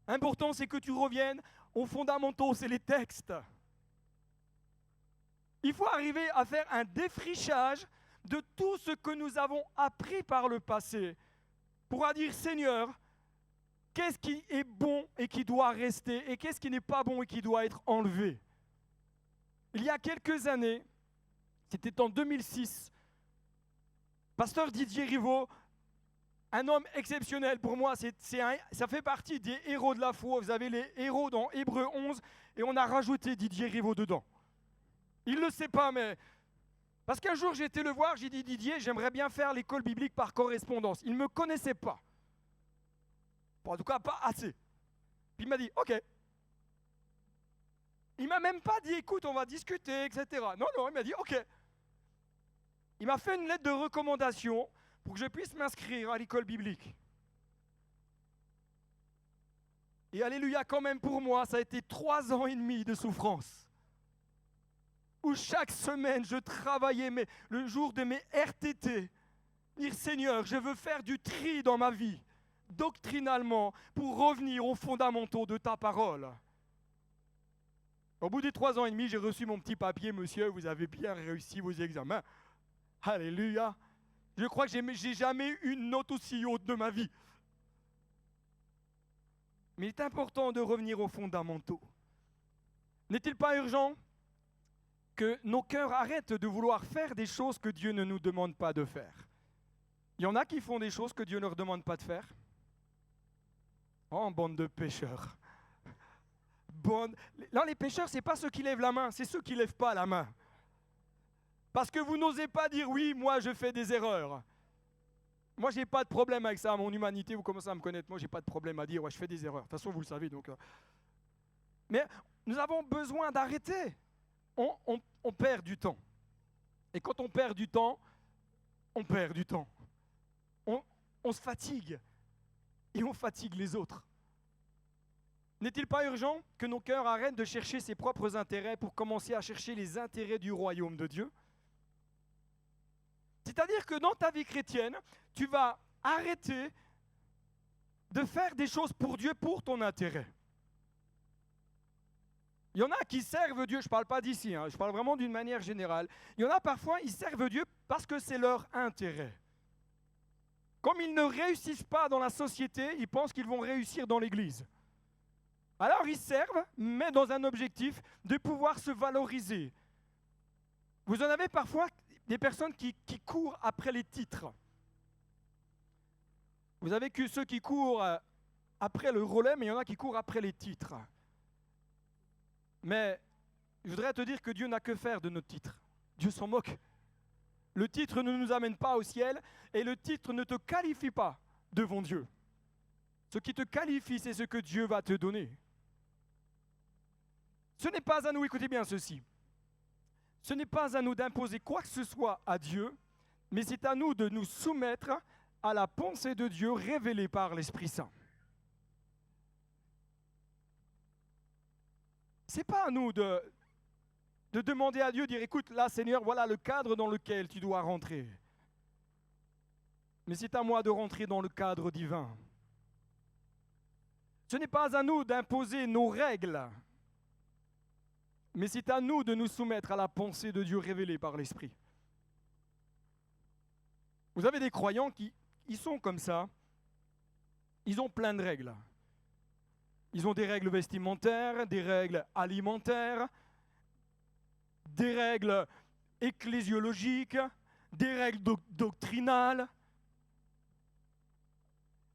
Important, c'est que tu reviennes aux fondamentaux, c'est les textes. Il faut arriver à faire un défrichage de tout ce que nous avons appris par le passé pour dire, Seigneur, qu'est-ce qui est bon et qui doit rester et qu'est-ce qui n'est pas bon et qui doit être enlevé. Il y a quelques années, c'était en 2006, pasteur Didier Rivaud, un homme exceptionnel pour moi, ça fait partie des héros de la foi. Vous avez les héros dans Hébreux 11 et on a rajouté Didier Rivaud dedans. Il ne le sait pas, mais... Parce qu'un jour, j'ai été le voir, j'ai dit, Didier, j'aimerais bien faire l'école biblique par correspondance. Il ne me connaissait pas. Bon, en tout cas, pas assez. Puis il m'a dit, OK. Il ne m'a même pas dit, écoute, on va discuter, etc. Non, il m'a dit, OK. Il m'a fait une lettre de recommandation pour que je puisse m'inscrire à l'école biblique. Et alléluia, quand même pour moi, ça a été 3 ans et demi de souffrance. Où chaque semaine, je travaillais le jour de mes RTT. Dire, Seigneur, je veux faire du tri dans ma vie, doctrinalement, pour revenir aux fondamentaux de ta parole. Au bout des 3 ans et demi, j'ai reçu mon petit papier, monsieur, vous avez bien réussi vos examens. Alléluia. Je crois que j'ai jamais eu une note aussi haute de ma vie. Mais il est important de revenir aux fondamentaux. N'est-il pas urgent que nos cœurs arrêtent de vouloir faire des choses que Dieu ne nous demande pas de faire? Il y en a qui font des choses que Dieu ne leur demande pas de faire. Oh, bande de pécheurs. Non, les pécheurs, ce n'est pas ceux qui lèvent la main, c'est ceux qui ne lèvent pas la main. Parce que vous n'osez pas dire, oui, moi je fais des erreurs. Moi, je n'ai pas de problème avec ça. Mon humanité, vous commencez à me connaître. Moi, je n'ai pas de problème à dire, ouais, je fais des erreurs. De toute façon, vous le savez. Donc, Mais nous avons besoin d'arrêter. On perd du temps. Et quand on perd du temps, on perd du temps. On se fatigue. Et on fatigue les autres. N'est-il pas urgent que nos cœurs arrêtent de chercher ses propres intérêts pour commencer à chercher les intérêts du royaume de Dieu? C'est-à-dire que dans ta vie chrétienne, tu vas arrêter de faire des choses pour Dieu pour ton intérêt. Il y en a qui servent Dieu, je ne parle pas d'ici, je parle vraiment d'une manière générale. Il y en a parfois, ils servent Dieu parce que c'est leur intérêt. Comme ils ne réussissent pas dans la société, ils pensent qu'ils vont réussir dans l'église. Alors ils servent, mais dans un objectif de pouvoir se valoriser. Vous en avez parfois des personnes qui courent après les titres. Vous avez que ceux qui courent après le relais, mais il y en a qui courent après les titres. Mais je voudrais te dire que Dieu n'a que faire de notre titre. Dieu s'en moque. Le titre ne nous amène pas au ciel et le titre ne te qualifie pas devant Dieu. Ce qui te qualifie, c'est ce que Dieu va te donner. Ce n'est pas à nous, écoutez bien ceci, ce n'est pas à nous d'imposer quoi que ce soit à Dieu, mais c'est à nous de nous soumettre à la pensée de Dieu révélée par l'Esprit Saint. Ce n'est pas à nous de demander à Dieu, dire, écoute, là, Seigneur, voilà le cadre dans lequel tu dois rentrer. Mais c'est à moi de rentrer dans le cadre divin. Ce n'est pas à nous d'imposer nos règles, mais c'est à nous de nous soumettre à la pensée de Dieu révélée par l'Esprit. Vous avez des croyants qui ils sont comme ça, ils ont plein de règles. Ils ont des règles vestimentaires, des règles alimentaires, des règles ecclésiologiques, des règles doctrinales.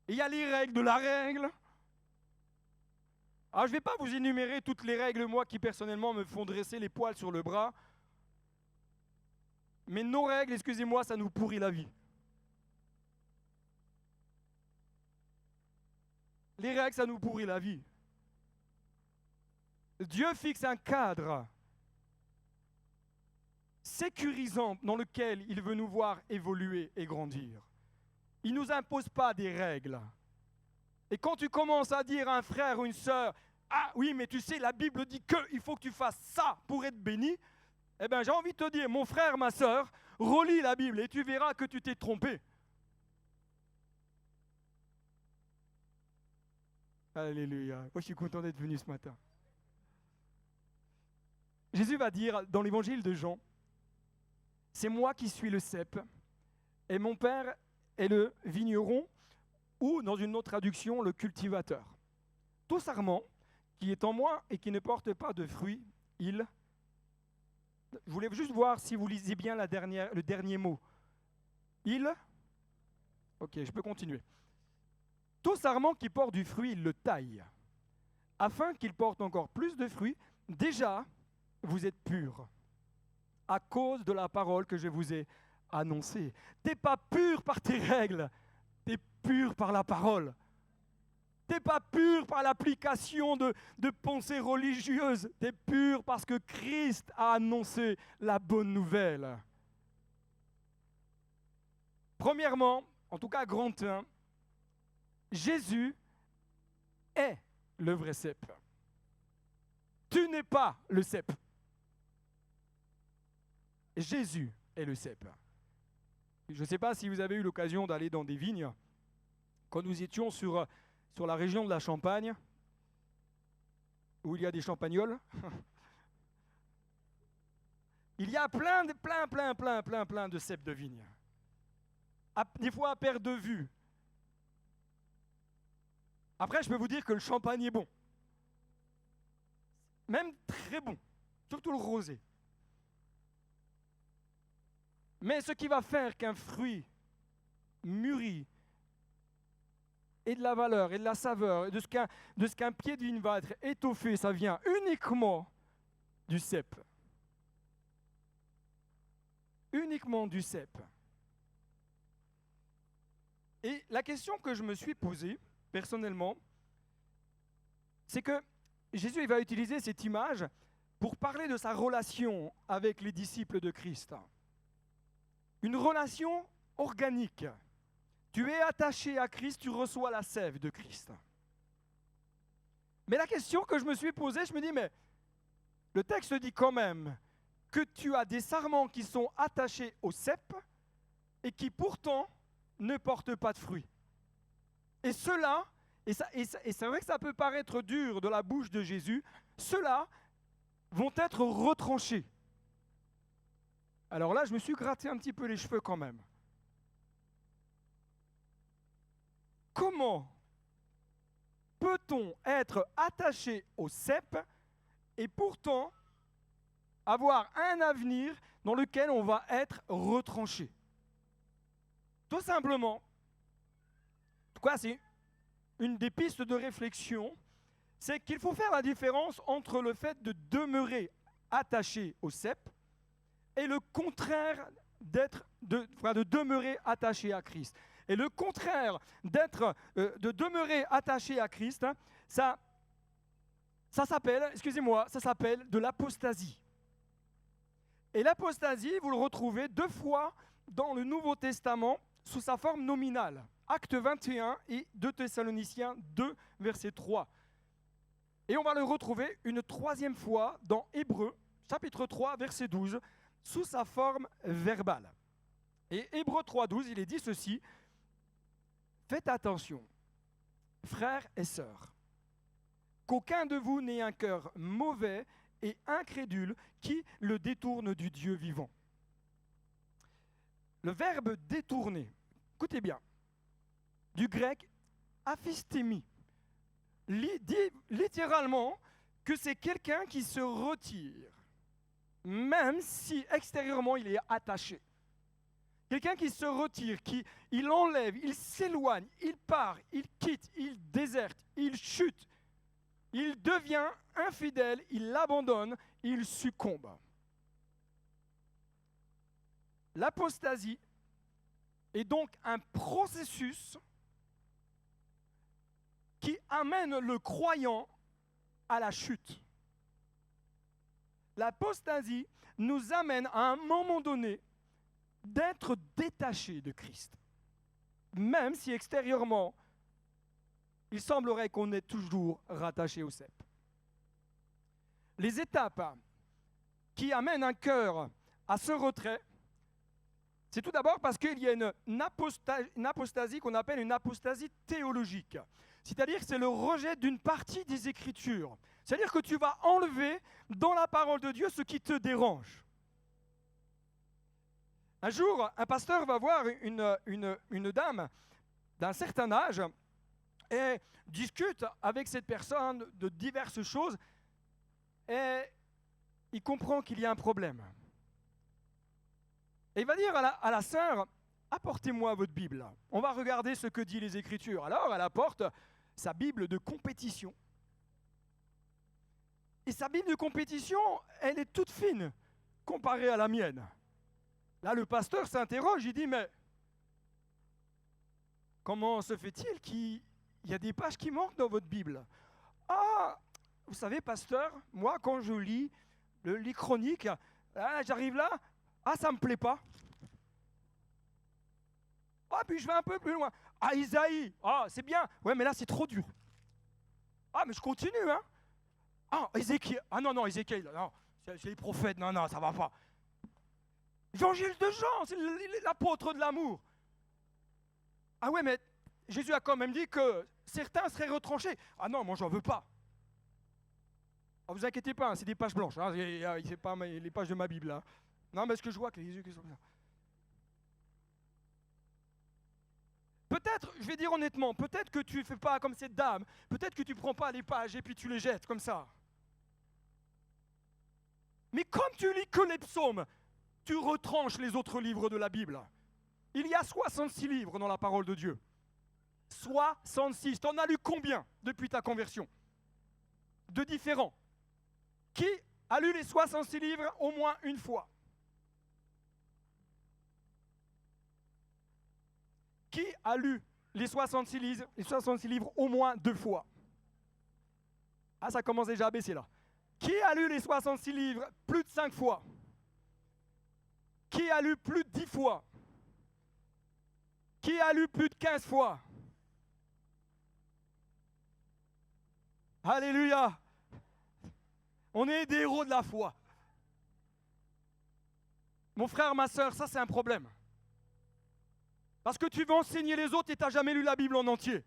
Et il y a les règles de la règle. Alors, je ne vais pas vous énumérer toutes les règles, moi, qui personnellement me font dresser les poils sur le bras. Mais nos règles, excusez-moi, ça nous pourrit la vie. Les règles, ça nous pourrit la vie. Dieu fixe un cadre sécurisant dans lequel il veut nous voir évoluer et grandir. Il ne nous impose pas des règles. Et quand tu commences à dire à un frère ou une sœur, « Ah oui, mais tu sais, la Bible dit qu'il faut que tu fasses ça pour être béni », eh bien j'ai envie de te dire, mon frère, ma sœur, relis la Bible et tu verras que tu t'es trompé. Alléluia. Moi, je suis content d'être venu ce matin. Jésus va dire dans l'évangile de Jean, « C'est moi qui suis le cep, et mon Père est le vigneron, ou dans une autre traduction, le cultivateur. Tout sarment qui est en moi et qui ne porte pas de fruits, il... » Je voulais juste voir si vous lisez bien le dernier mot. Il... Ok, je peux continuer. Tout sarment qui porte du fruit, il le taille, afin qu'il porte encore plus de fruits. Déjà, vous êtes purs, à cause de la parole que je vous ai annoncée. Tu n'es pas pur par tes règles, tu es pur par la parole. Tu n'es pas pur par l'application de pensées religieuses, tu es pur parce que Christ a annoncé la bonne nouvelle. Premièrement, en tout cas grand 1, Jésus est le vrai cep. Tu n'es pas le cep. Jésus est le cep. Je ne sais pas si vous avez eu l'occasion d'aller dans des vignes. Quand nous étions sur la région de la Champagne, où il y a des champagnols, il y a plein de ceps de vigne. Des fois à perte de vue. Après, je peux vous dire que le champagne est bon. Même très bon. Surtout le rosé. Mais ce qui va faire qu'un fruit mûri ait de la valeur et de la saveur, et de ce qu'un pied de vigne va être étoffé, ça vient uniquement du cep. Uniquement du cep. Et la question que je me suis posée, personnellement, c'est que Jésus il va utiliser cette image pour parler de sa relation avec les disciples de Christ. Une relation organique. Tu es attaché à Christ, tu reçois la sève de Christ. Mais la question que je me suis posée, je me dis, mais le texte dit quand même que tu as des sarments qui sont attachés au cep et qui pourtant ne portent pas de fruits. Et ceux-là, et c'est vrai que ça peut paraître dur de la bouche de Jésus, ceux-là vont être retranchés. Alors là, je me suis gratté un petit peu les cheveux quand même. Comment peut-on être attaché au cep et pourtant avoir un avenir dans lequel on va être retranché? Tout simplement, quoi, c'est une des pistes de réflexion, c'est qu'il faut faire la différence entre le fait de demeurer attaché au cep et le contraire de demeurer attaché à Christ. Et le contraire de demeurer attaché à Christ, hein, ça s'appelle de l'apostasie. Et l'apostasie, vous le retrouvez 2 fois dans le Nouveau Testament sous sa forme nominale. Acte 21 et 2 Thessaloniciens 2, verset 3. Et on va le retrouver une troisième fois dans Hébreux, chapitre 3, verset 12, sous sa forme verbale. Et Hébreux 3, 12, il est dit ceci: faites attention, frères et sœurs, qu'aucun de vous n'ait un cœur mauvais et incrédule qui le détourne du Dieu vivant. Le verbe détourner, écoutez bien, du grec aphistémie, dit littéralement que c'est quelqu'un qui se retire, même si extérieurement il est attaché. Quelqu'un qui se retire, il enlève, il s'éloigne, il part, il quitte, il déserte, il chute, il devient infidèle, il abandonne, il succombe. L'apostasie est donc un processus qui amène le croyant à la chute. L'apostasie nous amène à un moment donné d'être détaché de Christ, même si extérieurement, il semblerait qu'on est toujours rattaché au cep. Les étapes qui amènent un cœur à ce retrait, c'est tout d'abord parce qu'il y a une apostasie qu'on appelle une apostasie théologique. C'est-à-dire que c'est le rejet d'une partie des Écritures. C'est-à-dire que tu vas enlever dans la parole de Dieu ce qui te dérange. Un jour, un pasteur va voir une dame d'un certain âge et discute avec cette personne de diverses choses et il comprend qu'il y a un problème. Et il va dire à la sœur: apportez-moi votre Bible. On va regarder ce que dit les Écritures. Alors elle apporte sa Bible de compétition. Et sa Bible de compétition, elle est toute fine comparée à la mienne. Là, le pasteur s'interroge, il dit: mais comment se fait-il qu'il y a des pages qui manquent dans votre Bible? Ah, vous savez, pasteur, moi, quand je lis les chroniques, j'arrive là, ça ne me plaît pas. Puis je vais un peu plus loin. Isaïe, c'est bien. Ouais, mais là, c'est trop dur. Mais je continue, hein. Ézéchiel. Non, Ézéchiel, non. C'est les prophètes, non, ça va pas. Évangile de Jean, c'est l'apôtre de l'amour. Ouais, mais Jésus a quand même dit que certains seraient retranchés. Non, moi, j'en veux pas. Vous inquiétez pas, c'est des pages blanches. C'est pas les pages de ma Bible, là. Non, mais est-ce que je vois que les yeux qui sont là? Peut-être, je vais dire honnêtement, peut-être que tu ne fais pas comme cette dame, peut-être que tu ne prends pas les pages et puis tu les jettes comme ça. Mais comme tu lis que les psaumes, tu retranches les autres livres de la Bible. Il y a 66 livres dans la parole de Dieu. 66. Tu en as lu combien depuis ta conversion? De différents. Qui a lu les 66 livres au moins une fois? Qui a lu les 66 livres au moins 2 fois? Ça commence déjà à baisser là. Qui a lu les 66 livres plus de 5 fois? Qui a lu plus de 10 fois? Qui a lu plus de 15 fois? Alléluia! On est des héros de la foi. Mon frère, ma soeur, ça c'est un problème. Parce que tu veux enseigner les autres et tu n'as jamais lu la Bible en entier.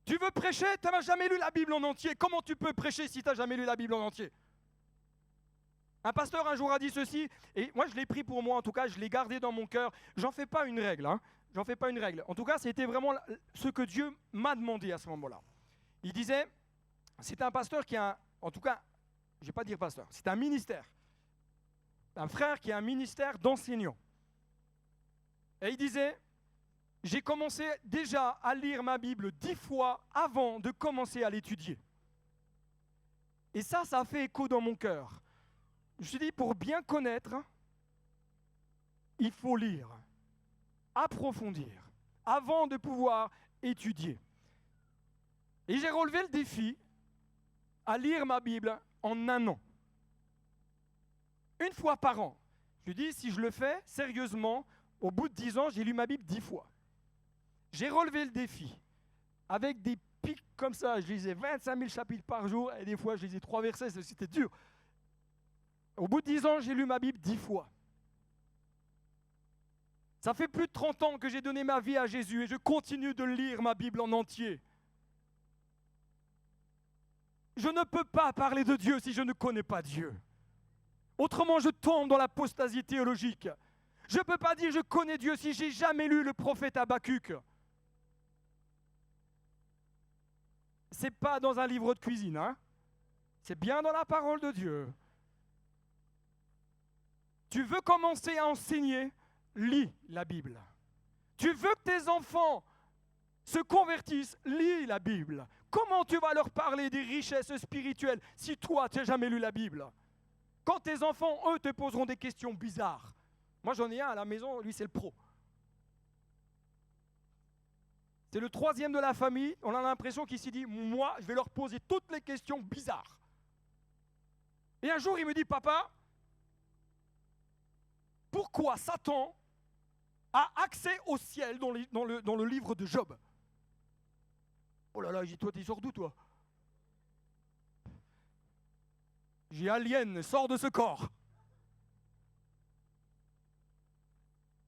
Tu veux prêcher, tu n'as jamais lu la Bible en entier. Comment tu peux prêcher si tu n'as jamais lu la Bible en entier? Un pasteur un jour a dit ceci, et moi je l'ai pris pour moi, en tout cas je l'ai gardé dans mon cœur. J'en fais pas une règle, J'en fais pas une règle. En tout cas, c'était vraiment ce que Dieu m'a demandé à ce moment-là. Il disait, c'est un pasteur qui a, en tout cas, je ne vais pas dire pasteur, c'est un ministère. Un frère qui a un ministère d'enseignant. Et il disait, j'ai commencé déjà à lire ma Bible 10 fois avant de commencer à l'étudier. Et ça a fait écho dans mon cœur. Je me suis dit, pour bien connaître, il faut lire, approfondir, avant de pouvoir étudier. Et j'ai relevé le défi à lire ma Bible en 1 an. Une fois par an. Je lui dis, si je le fais sérieusement, au bout de 10 ans, j'ai lu ma Bible 10 fois. J'ai relevé le défi. Avec des pics comme ça, je lisais 25 000 chapitres par jour, et des fois, je lisais 3 versets, c'était dur. Au bout de 10 ans, j'ai lu ma Bible 10 fois. Ça fait plus de 30 ans que j'ai donné ma vie à Jésus et je continue de lire ma Bible en entier. Je ne peux pas parler de Dieu si je ne connais pas Dieu. Autrement, je tombe dans l'apostasie théologique. Je ne peux pas dire je connais Dieu si je n'ai jamais lu le prophète Habakkuk. Ce n'est pas dans un livre de cuisine, hein? C'est bien dans la parole de Dieu. Tu veux commencer à enseigner, lis la Bible. Tu veux que tes enfants se convertissent, lis la Bible. Comment tu vas leur parler des richesses spirituelles si toi, tu n'as jamais lu la Bible? Quand tes enfants, eux, te poseront des questions bizarres. Moi, j'en ai un à la maison, lui, c'est le pro. C'est le troisième de la famille, on a l'impression qu'il s'est dit, moi, je vais leur poser toutes les questions bizarres. Et un jour, il me dit, papa, pourquoi Satan a accès au ciel dans le livre de Job? Oh là là, j'ai dit, toi, tu sors d'où, toi? J'ai alien, sors de ce corps.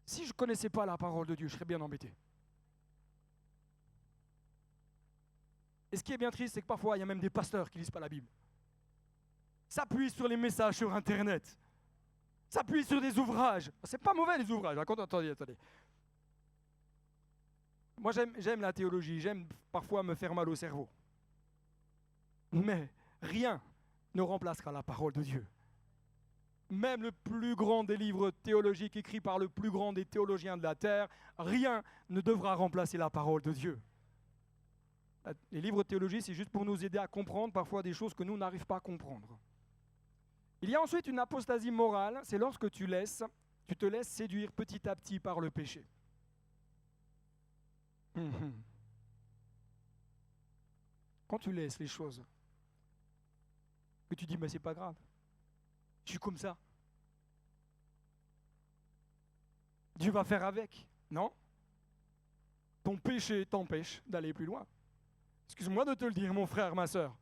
Si je ne connaissais pas la parole de Dieu, je serais bien embêté. Et ce qui est bien triste, c'est que parfois, il y a même des pasteurs qui ne lisent pas la Bible. S'appuient sur les messages sur Internet. S'appuient sur des ouvrages. C'est pas mauvais, les ouvrages. Attendez. Moi, j'aime la théologie. J'aime parfois me faire mal au cerveau. Mais rien ne remplacera la parole de Dieu. Même le plus grand des livres théologiques écrits par le plus grand des théologiens de la terre, rien ne devra remplacer la parole de Dieu. Les livres de théologie, c'est juste pour nous aider à comprendre parfois des choses que nous n'arrivons pas à comprendre. Il y a ensuite une apostasie morale, c'est lorsque tu te laisses séduire petit à petit par le péché. Quand tu laisses les choses, que tu dis, mais c'est pas grave, je suis comme ça. Dieu va faire avec. Non. Ton péché t'empêche d'aller plus loin. Excuse-moi de te le dire, mon frère, ma soeur.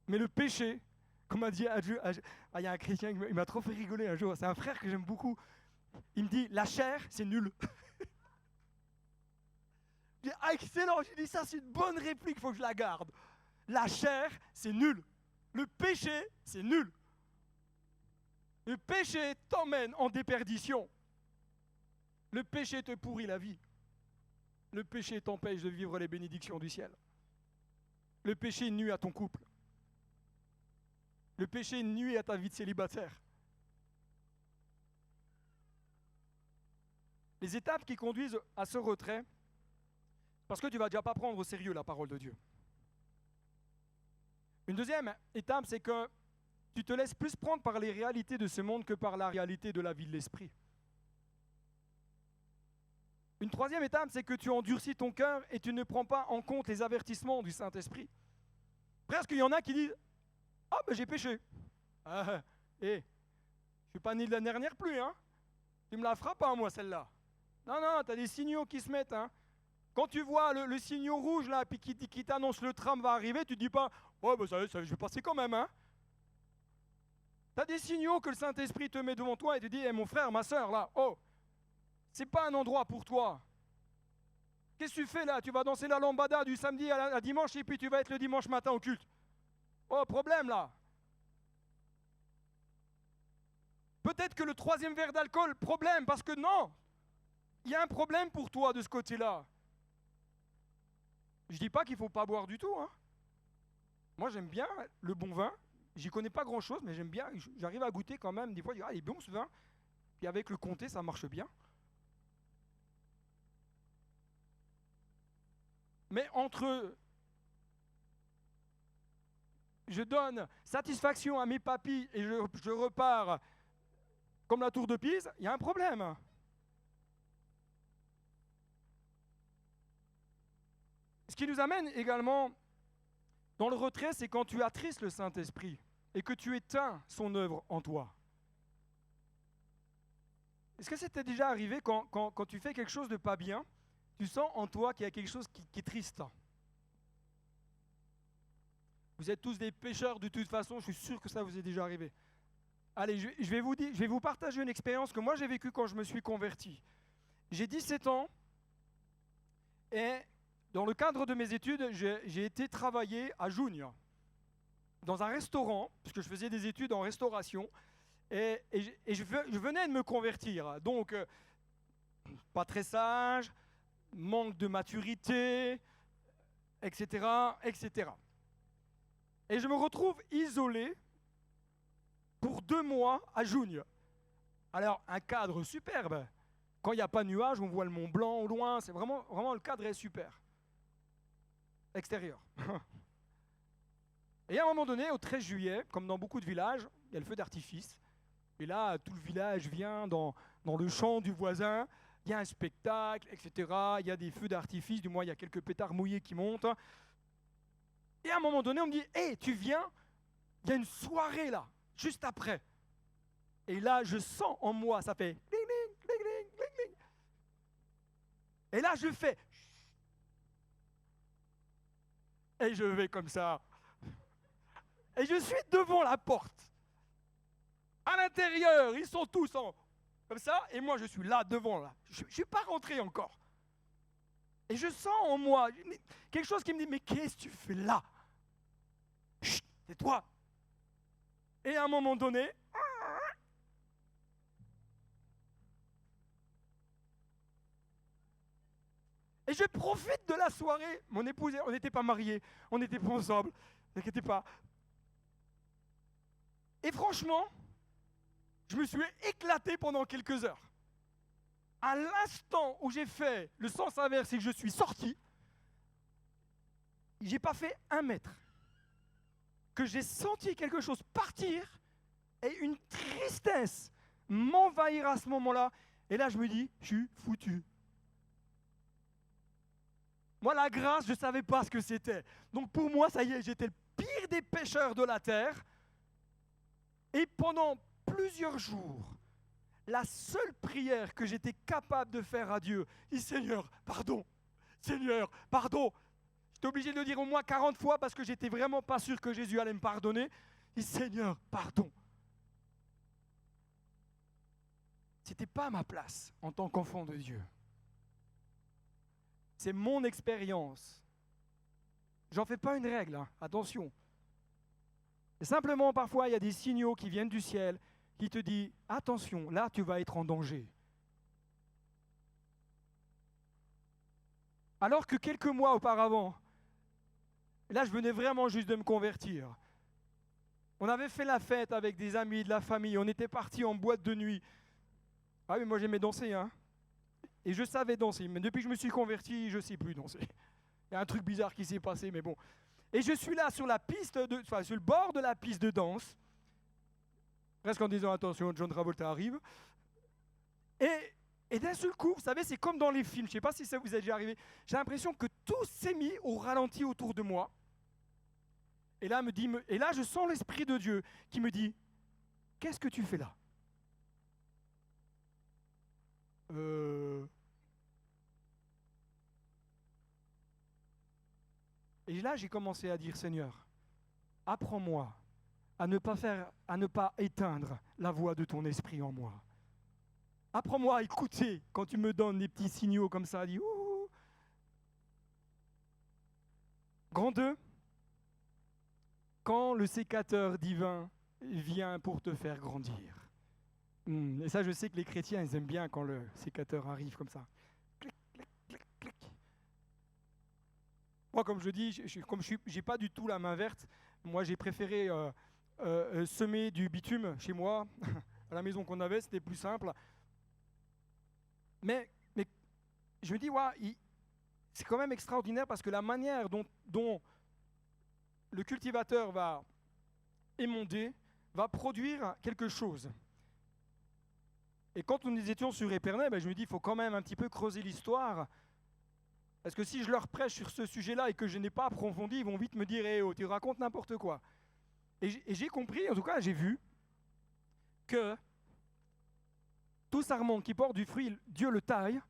Mais le péché, comme a dit Dieu, il y a un chrétien qui m'a trop fait rigoler un jour. C'est un frère que j'aime beaucoup. Il me dit, la chair, c'est nul. Je dis, ah, excellent. Je dis, ça, c'est une bonne réplique, il faut que je la garde. La chair, c'est nul. Le péché, c'est nul. Le péché t'emmène en déperdition. Le péché te pourrit la vie. Le péché t'empêche de vivre les bénédictions du ciel. Le péché nuit à ton couple. Le péché nuit à ta vie de célibataire. Les étapes qui conduisent à ce retrait, parce que tu ne vas déjà pas prendre au sérieux la parole de Dieu. Une deuxième étape, c'est que tu te laisses plus prendre par les réalités de ce monde que par la réalité de la vie de l'esprit. Une troisième étape, c'est que tu endurcis ton cœur et tu ne prends pas en compte les avertissements du Saint-Esprit. Presque, il y en a qui disent « Ah, ben j'ai péché. Je ne suis pas né de la dernière pluie, hein. Tu me la feras pas, moi, celle-là. Non, tu as des signaux qui se mettent, hein. Quand tu vois le signaux rouge, là, puis qui t'annonce le tram va arriver, tu ne te dis pas « Ouais, ben ça, je vais passer quand même, hein. » Tu as des signaux que le Saint-Esprit te met devant toi et te dit hey, « Mon frère, ma soeur, là, oh, c'est pas un endroit pour toi. Qu'est-ce que tu fais là? Tu vas danser la lambada du samedi à dimanche et puis tu vas être le dimanche matin au culte. Oh, problème là. Peut-être que le troisième verre d'alcool, problème, parce que non, il y a un problème pour toi de ce côté-là. Je dis pas qu'il faut pas boire du tout, hein. Moi, j'aime bien le bon vin. J'y connais pas grand-chose, mais j'aime bien. J'arrive à goûter quand même. Des fois, je dis, il est bon ce vin. Puis avec le comté, ça marche bien. Mais entre je donne satisfaction à mes papilles et je repars comme la tour de Pise, il y a un problème. Ce qui nous amène également dans le retrait, c'est quand tu attristes le Saint-Esprit et que tu éteins son œuvre en toi. Est-ce que c'était déjà arrivé quand tu fais quelque chose de pas bien, tu sens en toi qu'il y a quelque chose qui est triste? Vous êtes tous des pécheurs de toute façon, je suis sûr que ça vous est déjà arrivé. Allez, je vais vous partager une expérience que moi j'ai vécue quand je me suis converti. J'ai 17 ans et dans le cadre de mes études, j'ai été travailler à Jougne, dans un restaurant, puisque je faisais des études en restauration, et je venais de me convertir. Donc, pas très sage, manque de maturité, etc., etc. Et je me retrouve isolé pour 2 mois à Jougne. Alors, un cadre superbe. Quand il n'y a pas de nuages, on voit le Mont Blanc au loin. C'est vraiment le cadre est super. Extérieur. Et à un moment donné, au 13 juillet, comme dans beaucoup de villages, il y a le feu d'artifice. Et là, tout le village vient dans le champ du voisin. Il y a un spectacle, etc. Il y a des feux d'artifice. Du moins, il y a quelques pétards mouillés qui montent. Et à un moment donné, on me dit « Hey, tu viens ? Il y a une soirée là, juste après. » Et là, je sens en moi, ça fait « Ling, ling, ling, ling, ling, ling. » Et là, je fais « Et je vais comme ça. » Et je suis devant la porte. À l'intérieur, ils sont tous comme ça, et moi, je suis là, devant, là. Je ne suis pas rentré encore. Et je sens en moi quelque chose qui me dit « Mais qu'est-ce que tu fais là ? Chut, c'est toi. » Et à un moment donné, et je profite de la soirée. Mon épouse, on n'était pas mariés, on n'était pas ensemble, n'inquiétez pas. Et franchement, je me suis éclaté pendant quelques heures. À l'instant où j'ai fait le sens inverse et que je suis sorti, j'ai pas fait 1 mètre. Que j'ai senti quelque chose partir et une tristesse m'envahir à ce moment-là. Et là, je me dis, je suis foutu. Moi, la grâce, je ne savais pas ce que c'était. Donc pour moi, ça y est, j'étais le pire des pécheurs de la terre. Et pendant plusieurs jours, la seule prière que j'étais capable de faire à Dieu, c'est « Seigneur, pardon, Seigneur, pardon ». J'étais obligé de le dire au moins 40 fois parce que j'étais vraiment pas sûr que Jésus allait me pardonner. Et Seigneur, pardon. C'était pas ma place en tant qu'enfant de Dieu. C'est mon expérience. J'en fais pas une règle, hein, attention. Et simplement, parfois, il y a des signaux qui viennent du ciel qui te disent « Attention, là, tu vas être en danger. » Alors que quelques mois auparavant, là, je venais vraiment juste de me convertir. On avait fait la fête avec des amis, de la famille. On était partis en boîte de nuit. Ah oui, moi j'aimais danser, hein. Et je savais danser. Mais depuis que je me suis converti, je ne sais plus danser. Il y a un truc bizarre qui s'est passé, mais bon. Et je suis là sur le bord de la piste de danse, presque en disant attention, John Travolta arrive. Et d'un seul coup, vous savez, c'est comme dans les films. Je ne sais pas si ça vous est déjà arrivé. J'ai l'impression que tout s'est mis au ralenti autour de moi. Et là, je sens l'Esprit de Dieu qui me dit « Qu'est-ce que tu fais là ?» Et là, j'ai commencé à dire « Seigneur, apprends-moi à ne pas éteindre la voix de ton esprit en moi. Apprends-moi à écouter quand tu me donnes des petits signaux comme ça. Dis, ouh. » Grand 2, quand le sécateur divin vient pour te faire grandir. Et ça, je sais que les chrétiens, ils aiment bien quand le sécateur arrive comme ça. Clic, clic, clic, clic. Moi, comme je dis, comme je n'ai pas du tout la main verte, moi, j'ai préféré semer du bitume chez moi, à la maison qu'on avait, c'était plus simple. Mais je me dis, ouais, c'est quand même extraordinaire parce que la manière dont le cultivateur va émonder va produire quelque chose. Et quand nous étions sur Épernay, je me dis, il faut quand même un petit peu creuser l'histoire. Parce que si je leur prêche sur ce sujet-là et que je n'ai pas approfondi, ils vont vite me dire « oh, tu racontes n'importe quoi ». Et j'ai compris, en tout cas j'ai vu, que tout sarment qui porte du fruit, Dieu le taille,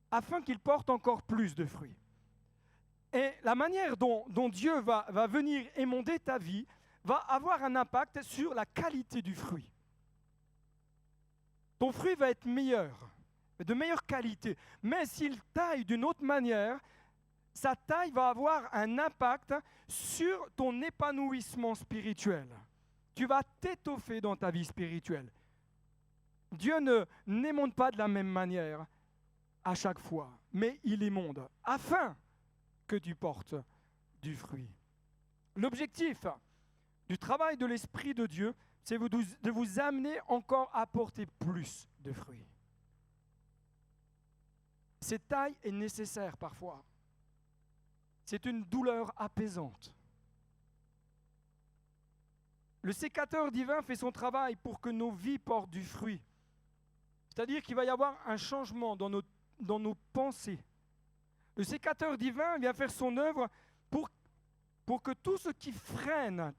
afin qu'il porte encore plus de fruits. Et la manière dont Dieu va venir émonder ta vie va avoir un impact sur la qualité du fruit. Ton fruit va être meilleur, de meilleure qualité. Mais s'il taille d'une autre manière, sa taille va avoir un impact sur ton épanouissement spirituel. Tu vas t'étoffer dans ta vie spirituelle. Dieu n'émonde pas de la même manière à chaque fois, mais il émonde afin que tu portes du fruit. L'objectif du travail de l'Esprit de Dieu, c'est de vous amener encore à porter plus de fruits. Cette taille est nécessaire parfois. C'est une douleur apaisante. Le sécateur divin fait son travail pour que nos vies portent du fruit. C'est-à-dire qu'il va y avoir un changement dans nos pensées. Le sécateur divin vient faire son œuvre pour que tout ce qui freine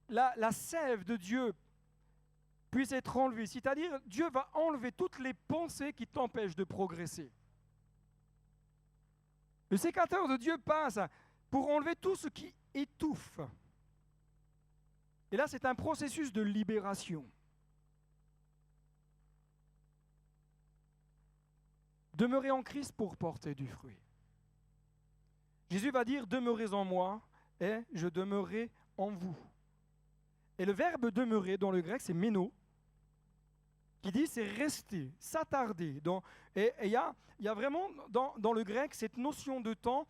la sève de Dieu puisse être enlevé. C'est-à-dire, Dieu va enlever toutes les pensées qui t'empêchent de progresser. Le sécateur de Dieu passe pour enlever tout ce qui étouffe. Et là, c'est un processus de libération. Demeurez en Christ pour porter du fruit. Jésus va dire, demeurez en moi et je demeurerai en vous. Et le verbe demeurer dans le grec, c'est méno, qui dit c'est rester, s'attarder. Et il y a vraiment dans le grec cette notion de temps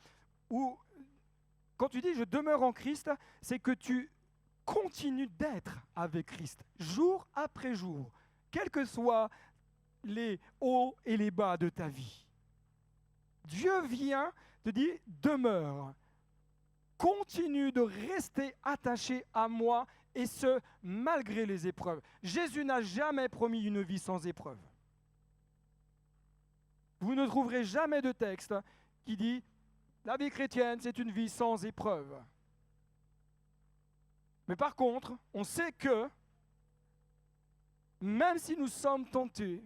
où, quand tu dis je demeure en Christ, c'est que tu continues d'être avec Christ, jour après jour, quels que soient les hauts et les bas de ta vie. Dieu vient te dire demeure, continue de rester attaché à moi, et ce, malgré les épreuves. Jésus n'a jamais promis une vie sans épreuve. Vous ne trouverez jamais de texte qui dit « La vie chrétienne, c'est une vie sans épreuve ». Mais par contre, on sait que, même si nous sommes tentés,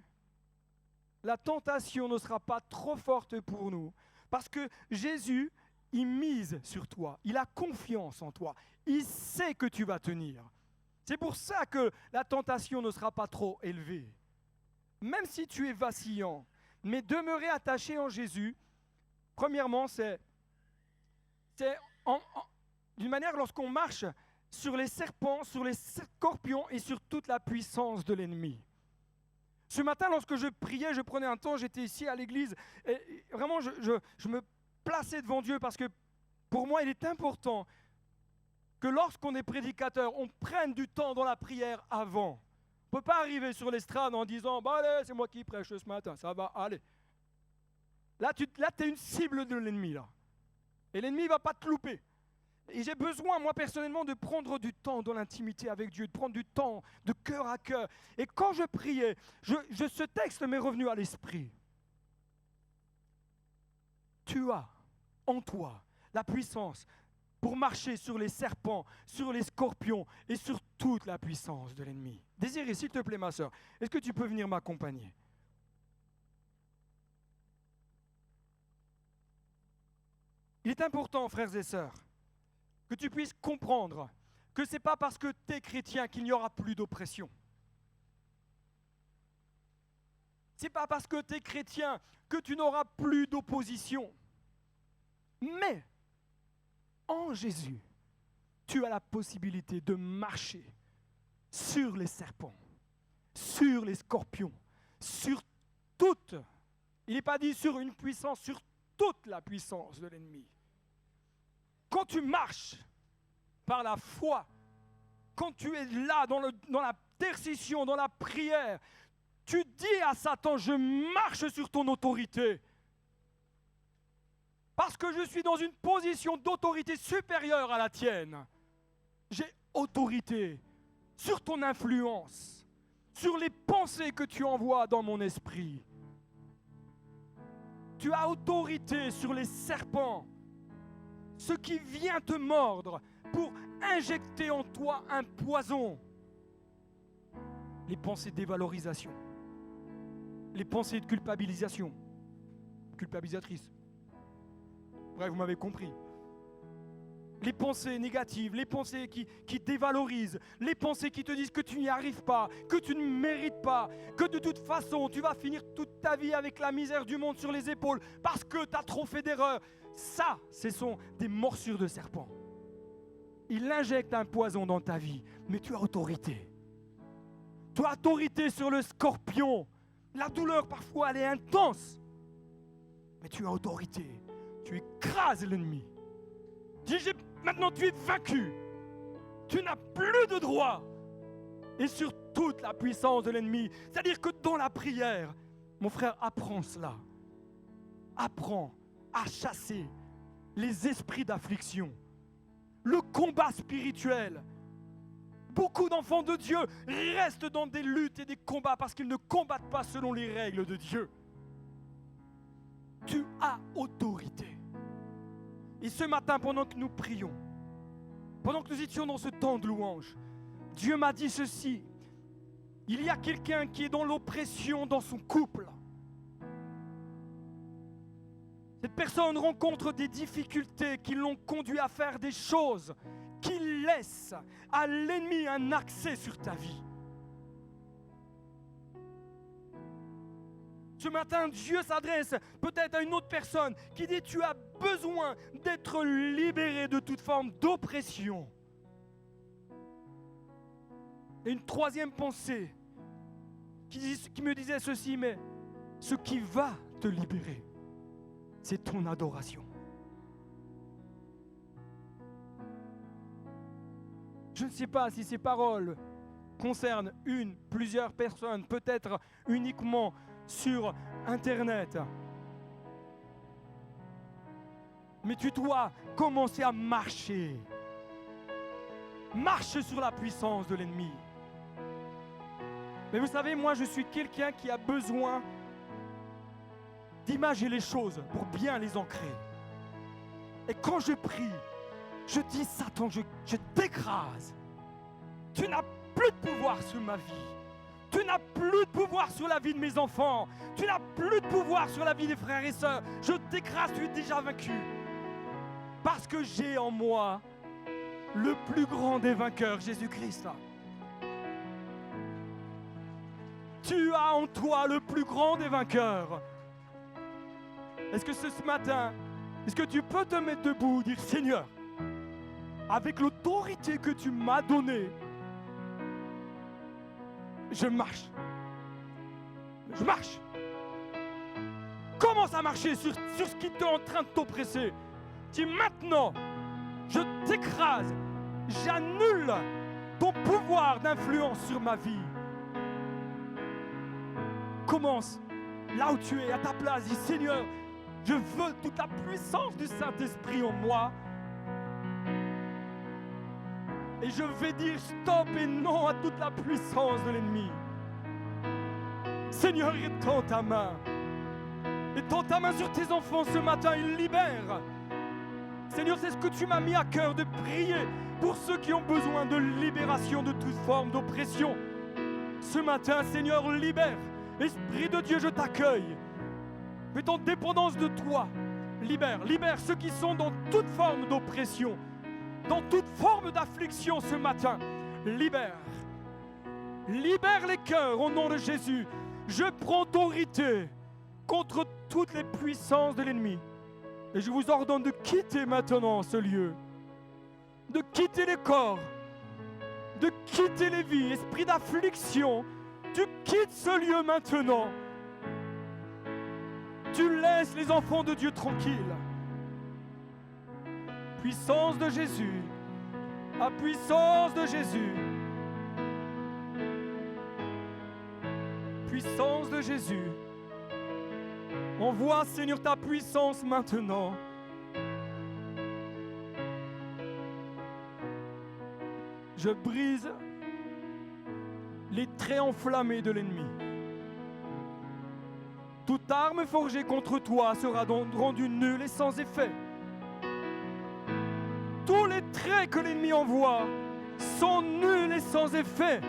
la tentation ne sera pas trop forte pour nous. Parce que Jésus, il mise sur toi, il a confiance en toi. Il sait que tu vas tenir. C'est pour ça que la tentation ne sera pas trop élevée. Même si tu es vacillant, mais demeurer attaché en Jésus, premièrement, c'est d'une manière lorsqu'on marche sur les serpents, sur les scorpions et sur toute la puissance de l'ennemi. Ce matin, lorsque je priais, je prenais un temps, j'étais ici à l'église, et vraiment je me plaçais devant Dieu parce que pour moi, il est important que lorsqu'on est prédicateur, on prenne du temps dans la prière avant. On ne peut pas arriver sur l'estrade en disant bah, « allez, c'est moi qui prêche ce matin, ça va, allez ». Là, tu es une cible de l'ennemi, là. Et l'ennemi ne va pas te louper. Et j'ai besoin, moi personnellement, de prendre du temps dans l'intimité avec Dieu, de prendre du temps de cœur à cœur. Et quand je priais, ce texte m'est revenu à l'esprit. Tu as en toi la puissance pour marcher sur les serpents, sur les scorpions et sur toute la puissance de l'ennemi. Désiré, s'il te plaît, ma sœur, est-ce que tu peux venir m'accompagner? Il est important, frères et sœurs, que tu puisses comprendre que ce n'est pas parce que tu es chrétien qu'il n'y aura plus d'oppression. Ce n'est pas parce que tu es chrétien que tu n'auras plus d'opposition. Mais en Jésus, tu as la possibilité de marcher sur les serpents, sur les scorpions, sur toute, il n'est pas dit sur une puissance, sur toute la puissance de l'ennemi. Quand tu marches par la foi, quand tu es là dans la intercession, dans la prière, tu dis à Satan, je marche sur ton autorité. Parce que je suis dans une position d'autorité supérieure à la tienne. J'ai autorité sur ton influence, sur les pensées que tu envoies dans mon esprit. Tu as autorité sur les serpents, ce qui vient te mordre pour injecter en toi un poison. les pensées de dévalorisation, les pensées de culpabilisation, culpabilisatrice. Bref, vous m'avez compris. Les pensées négatives, les pensées qui dévalorisent, les pensées qui te disent que tu n'y arrives pas, que tu ne mérites pas, que de toute façon tu vas finir toute ta vie avec la misère du monde sur les épaules parce que tu as trop fait d'erreurs. Ça, ce sont des morsures de serpent. Il injecte un poison dans ta vie, mais tu as autorité. Tu as autorité sur le scorpion. La douleur, parfois, elle est intense. Mais tu as autorité. Tu écrases l'ennemi. Maintenant, tu es vaincu. Tu n'as plus de droit. Et sur toute la puissance de l'ennemi. C'est-à-dire que dans la prière, mon frère, apprends cela. Apprends à chasser les esprits d'affliction. Le combat spirituel. Beaucoup d'enfants de Dieu restent dans des luttes et des combats parce qu'ils ne combattent pas selon les règles de Dieu. Tu as autorité. Et ce matin, pendant que nous prions, pendant que nous étions dans ce temps de louange, Dieu m'a dit ceci. Il y a quelqu'un qui est dans l'oppression dans son couple. Cette personne rencontre des difficultés qui l'ont conduit à faire des choses qui laissent à l'ennemi un accès sur ta vie. Ce matin, Dieu s'adresse peut-être à une autre personne qui dit: tu as besoin d'être libéré de toute forme d'oppression. Et une troisième pensée qui me disait ceci: mais ce qui va te libérer, c'est ton adoration. Je ne sais pas si ces paroles concernent plusieurs personnes, peut-être uniquement sur Internet. Mais tu dois commencer à marcher. Marche sur la puissance de l'ennemi. Mais vous savez, moi je suis quelqu'un qui a besoin d'imager les choses pour bien les ancrer. Et quand je prie, je dis: Satan, je t'écrase. Tu n'as plus de pouvoir sur ma vie. Tu n'as plus de pouvoir sur la vie de mes enfants. Tu n'as plus de pouvoir sur la vie des frères et sœurs. Je t'écrase, tu es déjà vaincu. Parce que j'ai en moi le plus grand des vainqueurs, Jésus-Christ. Tu as en toi le plus grand des vainqueurs. Est-ce que ce matin, est-ce que tu peux te mettre debout et dire: Seigneur, avec l'autorité que tu m'as donnée, je marche. Je marche. Commence à marcher sur ce qui est en train de t'oppresser. Dis: maintenant, je t'écrase. J'annule ton pouvoir d'influence sur ma vie. Commence là où tu es, à ta place. Dis: Seigneur, je veux toute la puissance du Saint-Esprit en moi. Et je vais dire stop et non à toute la puissance de l'ennemi. Seigneur, étends ta main. Étends ta main sur tes enfants ce matin, ils libèrent. Seigneur, c'est ce que tu m'as mis à cœur, de prier pour ceux qui ont besoin de libération de toute forme d'oppression. Ce matin, Seigneur, libère. Esprit de Dieu, je t'accueille. Mets en dépendance de toi. Libère, libère ceux qui sont dans toute forme d'oppression, dans toute forme d'affliction ce matin. Libère. Libère les cœurs au nom de Jésus. Je prends autorité contre toutes les puissances de l'ennemi. Et je vous ordonne de quitter maintenant ce lieu. De quitter les corps. De quitter les vies. Esprit d'affliction, tu quittes ce lieu maintenant. Tu laisses les enfants de Dieu tranquilles. Puissance de Jésus. La puissance de Jésus. Puissance de Jésus. Envoie, Seigneur, ta puissance maintenant. Je brise les traits enflammés de l'ennemi. Toute arme forgée contre toi sera donc rendue nulle et sans effet. Tous les traits que l'ennemi envoie sont nuls et sans effet.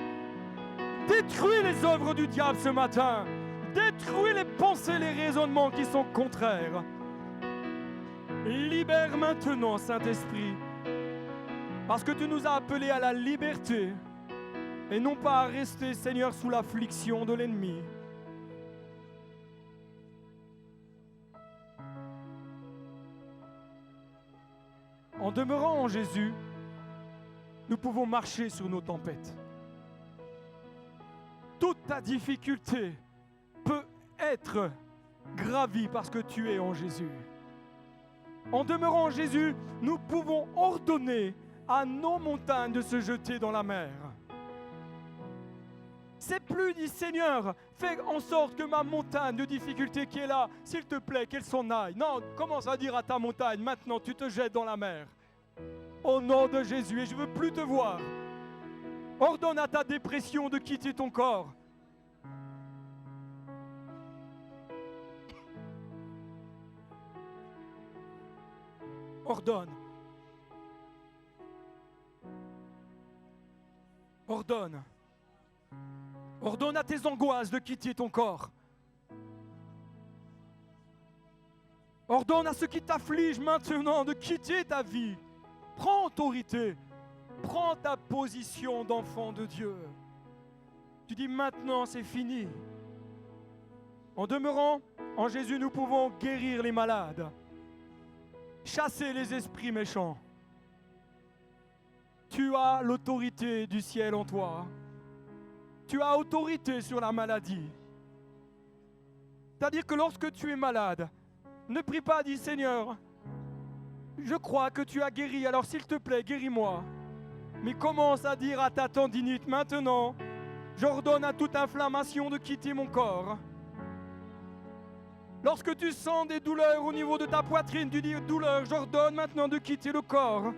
Détruis les œuvres du diable ce matin. Détruis les pensées, les raisonnements qui sont contraires. Libère maintenant, Saint-Esprit, parce que tu nous as appelés à la liberté et non pas à rester, Seigneur, sous l'affliction de l'ennemi. En demeurant en Jésus, nous pouvons marcher sur nos tempêtes. Toute ta difficulté peut être gravie parce que tu es en Jésus. En demeurant en Jésus, nous pouvons ordonner à nos montagnes de se jeter dans la mer. C'est plus dit, Seigneur, fais en sorte que ma montagne de difficulté qui est là, s'il te plaît, qu'elle s'en aille. Non, commence à dire à ta montagne, maintenant tu te jettes dans la mer. Au nom de Jésus, et je ne veux plus te voir. Ordonne à ta dépression de quitter ton corps. Ordonne. Ordonne. Ordonne à tes angoisses de quitter ton corps. Ordonne à ce qui t'afflige maintenant de quitter ta vie. Prends autorité. Prends ta position d'enfant de Dieu. Tu dis maintenant c'est fini. En demeurant en Jésus, nous pouvons guérir les malades. Chasser les esprits méchants. Tu as l'autorité du ciel en toi. Tu as autorité sur la maladie. C'est-à-dire que lorsque tu es malade, ne prie pas, dis Seigneur, je crois que tu as guéri, alors s'il te plaît, guéris-moi. Mais commence à dire à ta tendinite, maintenant, j'ordonne à toute inflammation de quitter mon corps. Lorsque tu sens des douleurs au niveau de ta poitrine, tu dis douleur, j'ordonne maintenant de quitter le corps.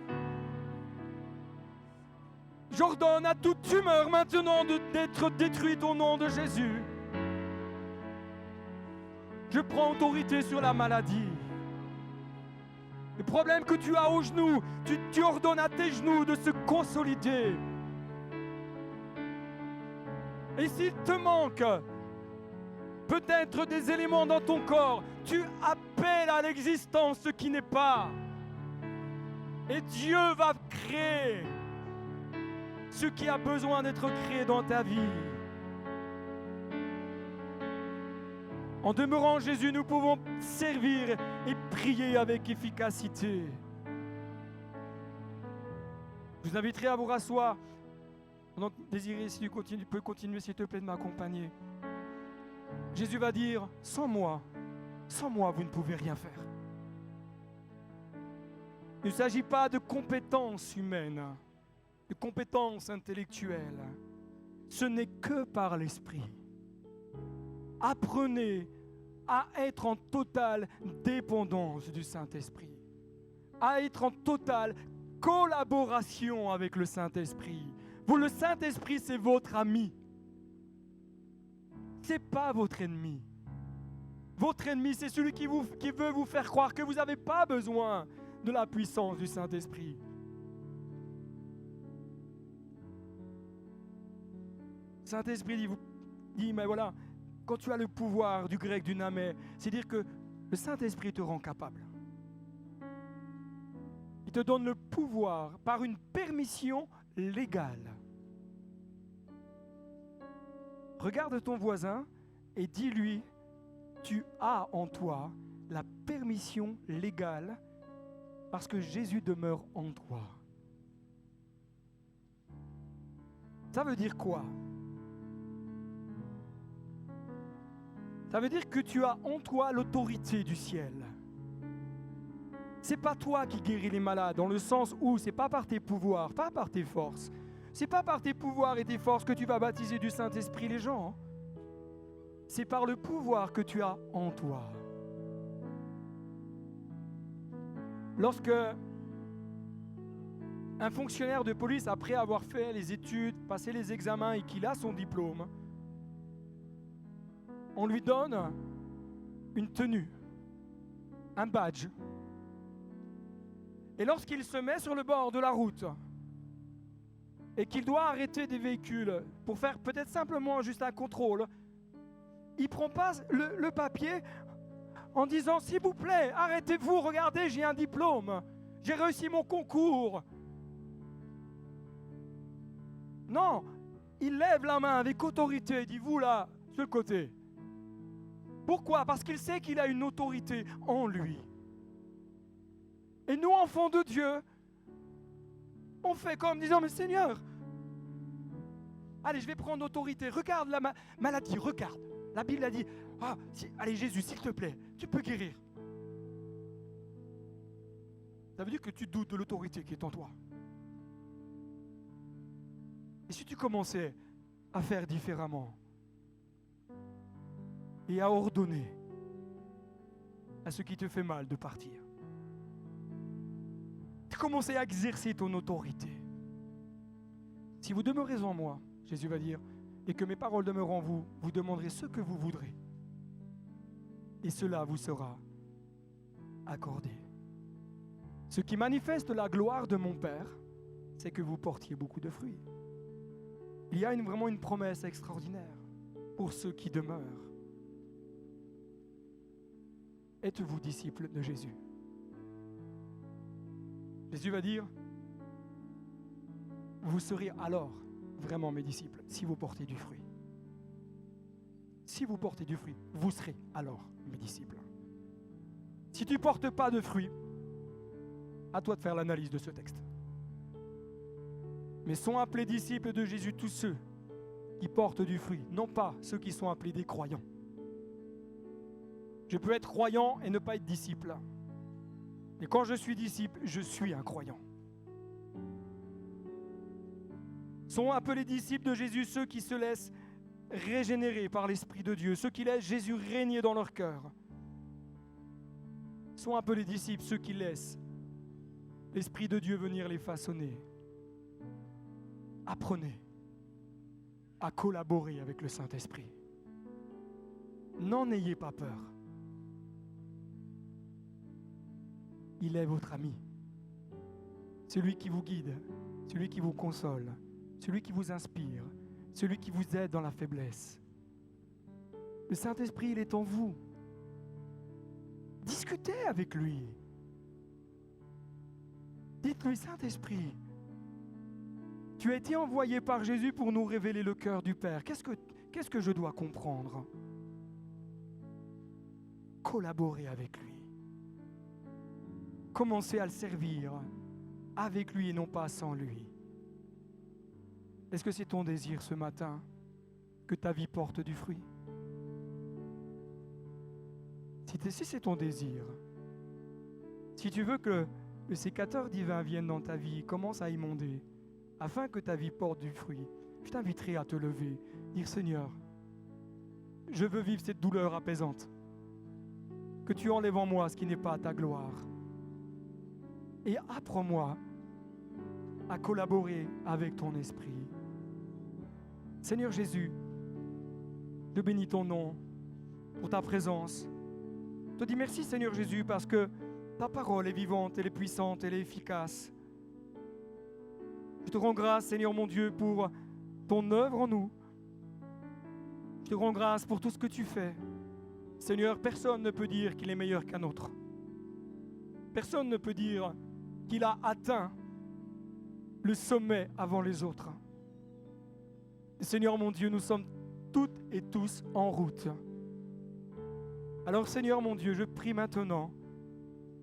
J'ordonne à toute tumeur maintenant d'être détruite au nom de Jésus. Je prends autorité sur la maladie. Le problème que tu as aux genoux, tu ordonnes à tes genoux de se consolider. Et s'il te manque peut-être des éléments dans ton corps, tu appelles à l'existence ce qui n'est pas. Et Dieu va créer ce qui a besoin d'être créé dans ta vie. En demeurant en Jésus, nous pouvons servir et prier avec efficacité. Je vous inviterai à vous rasseoir. Pendant que Désiré, si tu peux continuer, s'il te plaît, de m'accompagner. Jésus va dire, sans moi, vous ne pouvez rien faire. Il ne s'agit pas de compétences humaines, de compétences intellectuelles. Ce n'est que par l'Esprit. Apprenez à être en totale dépendance du Saint-Esprit, à être en totale collaboration avec le Saint-Esprit. Le Saint-Esprit, c'est votre ami. Ce n'est pas votre ennemi. Votre ennemi, c'est celui qui veut vous faire croire que vous n'avez pas besoin de la puissance du Saint-Esprit. Saint-Esprit dit, mais voilà, quand tu as le pouvoir du grec dunamé, c'est dire que le Saint-Esprit te rend capable. Il te donne le pouvoir par une permission légale. Regarde ton voisin et dis-lui, tu as en toi la permission légale parce que Jésus demeure en toi. Ça veut dire quoi? Ça veut dire que tu as en toi l'autorité du ciel. C'est pas toi qui guéris les malades, dans le sens où c'est pas par tes pouvoirs, pas par tes forces. C'est pas par tes pouvoirs et tes forces que tu vas baptiser du Saint-Esprit les gens. C'est par le pouvoir que tu as en toi. Lorsque un fonctionnaire de police, après avoir fait les études, passé les examens et qu'il a son diplôme, on lui donne une tenue, un badge. Et lorsqu'il se met sur le bord de la route, et qu'il doit arrêter des véhicules pour faire peut-être simplement juste un contrôle, il ne prend pas le papier en disant « S'il vous plaît, arrêtez-vous, regardez, j'ai un diplôme, j'ai réussi mon concours. » Non, il lève la main avec autorité et dit « Vous là, sur le côté. » Pourquoi? Parce qu'il sait qu'il a une autorité en lui. Et nous, enfants de Dieu, on fait comme disant « Mais Seigneur, allez, je vais prendre autorité. Regarde la maladie, regarde. » La Bible a dit « Allez Jésus, s'il te plaît, tu peux guérir. » Ça veut dire que tu doutes de l'autorité qui est en toi. Et si tu commençais à faire différemment et à ordonner à ce qui te fait mal de partir, tu commençais à exercer ton autorité. Si vous demeurez en moi, Jésus va dire, et que mes paroles demeurent en vous, vous demanderez ce que vous voudrez. Et cela vous sera accordé. Ce qui manifeste la gloire de mon Père, c'est que vous portiez beaucoup de fruits. Il y a vraiment une promesse extraordinaire pour ceux qui demeurent. Êtes-vous disciples de Jésus? Jésus va dire, vous serez alors vraiment mes disciples si vous portez du fruit. Si vous portez du fruit, vous serez alors mes disciples. Si tu ne portes pas de fruit, à toi de faire l'analyse de ce texte. Mais sont appelés disciples de Jésus tous ceux qui portent du fruit, non pas ceux qui sont appelés des croyants. Je peux être croyant et ne pas être disciple. Et quand je suis disciple, je suis un croyant. Sont appelés disciples de Jésus ceux qui se laissent régénérer par l'Esprit de Dieu, ceux qui laissent Jésus régner dans leur cœur. Sont appelés disciples ceux qui laissent l'Esprit de Dieu venir les façonner. Apprenez à collaborer avec le Saint-Esprit. N'en ayez pas peur. Il est votre ami, celui qui vous guide, celui qui vous console, celui qui vous inspire, celui qui vous aide dans la faiblesse. Le Saint-Esprit, il est en vous. Discutez avec lui. Dites-lui, Saint-Esprit, tu as été envoyé par Jésus pour nous révéler le cœur du Père. Qu'est-ce que je dois comprendre? Collaborez avec lui. Commencez à le servir avec lui et non pas sans lui. Est-ce que c'est ton désir ce matin que ta vie porte du fruit? Si c'est ton désir, si tu veux que le sécateur divin vienne dans ta vie, commence à émonder, afin que ta vie porte du fruit, je t'inviterai à te lever, dire Seigneur, je veux vivre cette douleur apaisante, que tu enlèves en moi ce qui n'est pas à ta gloire. Et apprends-moi à collaborer avec ton esprit. Seigneur Jésus, je bénis ton nom pour ta présence. Je te dis merci Seigneur Jésus parce que ta parole est vivante, elle est puissante, elle est efficace. Je te rends grâce Seigneur mon Dieu pour ton œuvre en nous. Je te rends grâce pour tout ce que tu fais. Seigneur, personne ne peut dire qu'il est meilleur qu'un autre. Personne ne peut dire qu'il a atteint le sommet avant les autres. Seigneur mon Dieu, nous sommes toutes et tous en route. Alors Seigneur mon Dieu, je prie maintenant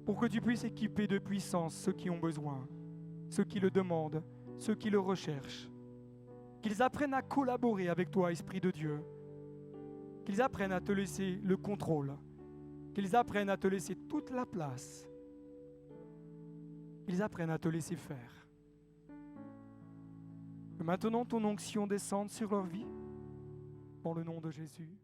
pour que tu puisses équiper de puissance ceux qui ont besoin, ceux qui le demandent, ceux qui le recherchent. Qu'ils apprennent à collaborer avec toi, Esprit de Dieu. Qu'ils apprennent à te laisser le contrôle. Qu'ils apprennent à te laisser toute la place. Qu'ils apprennent à te laisser faire. Que maintenant ton onction descende sur leur vie, dans le nom de Jésus.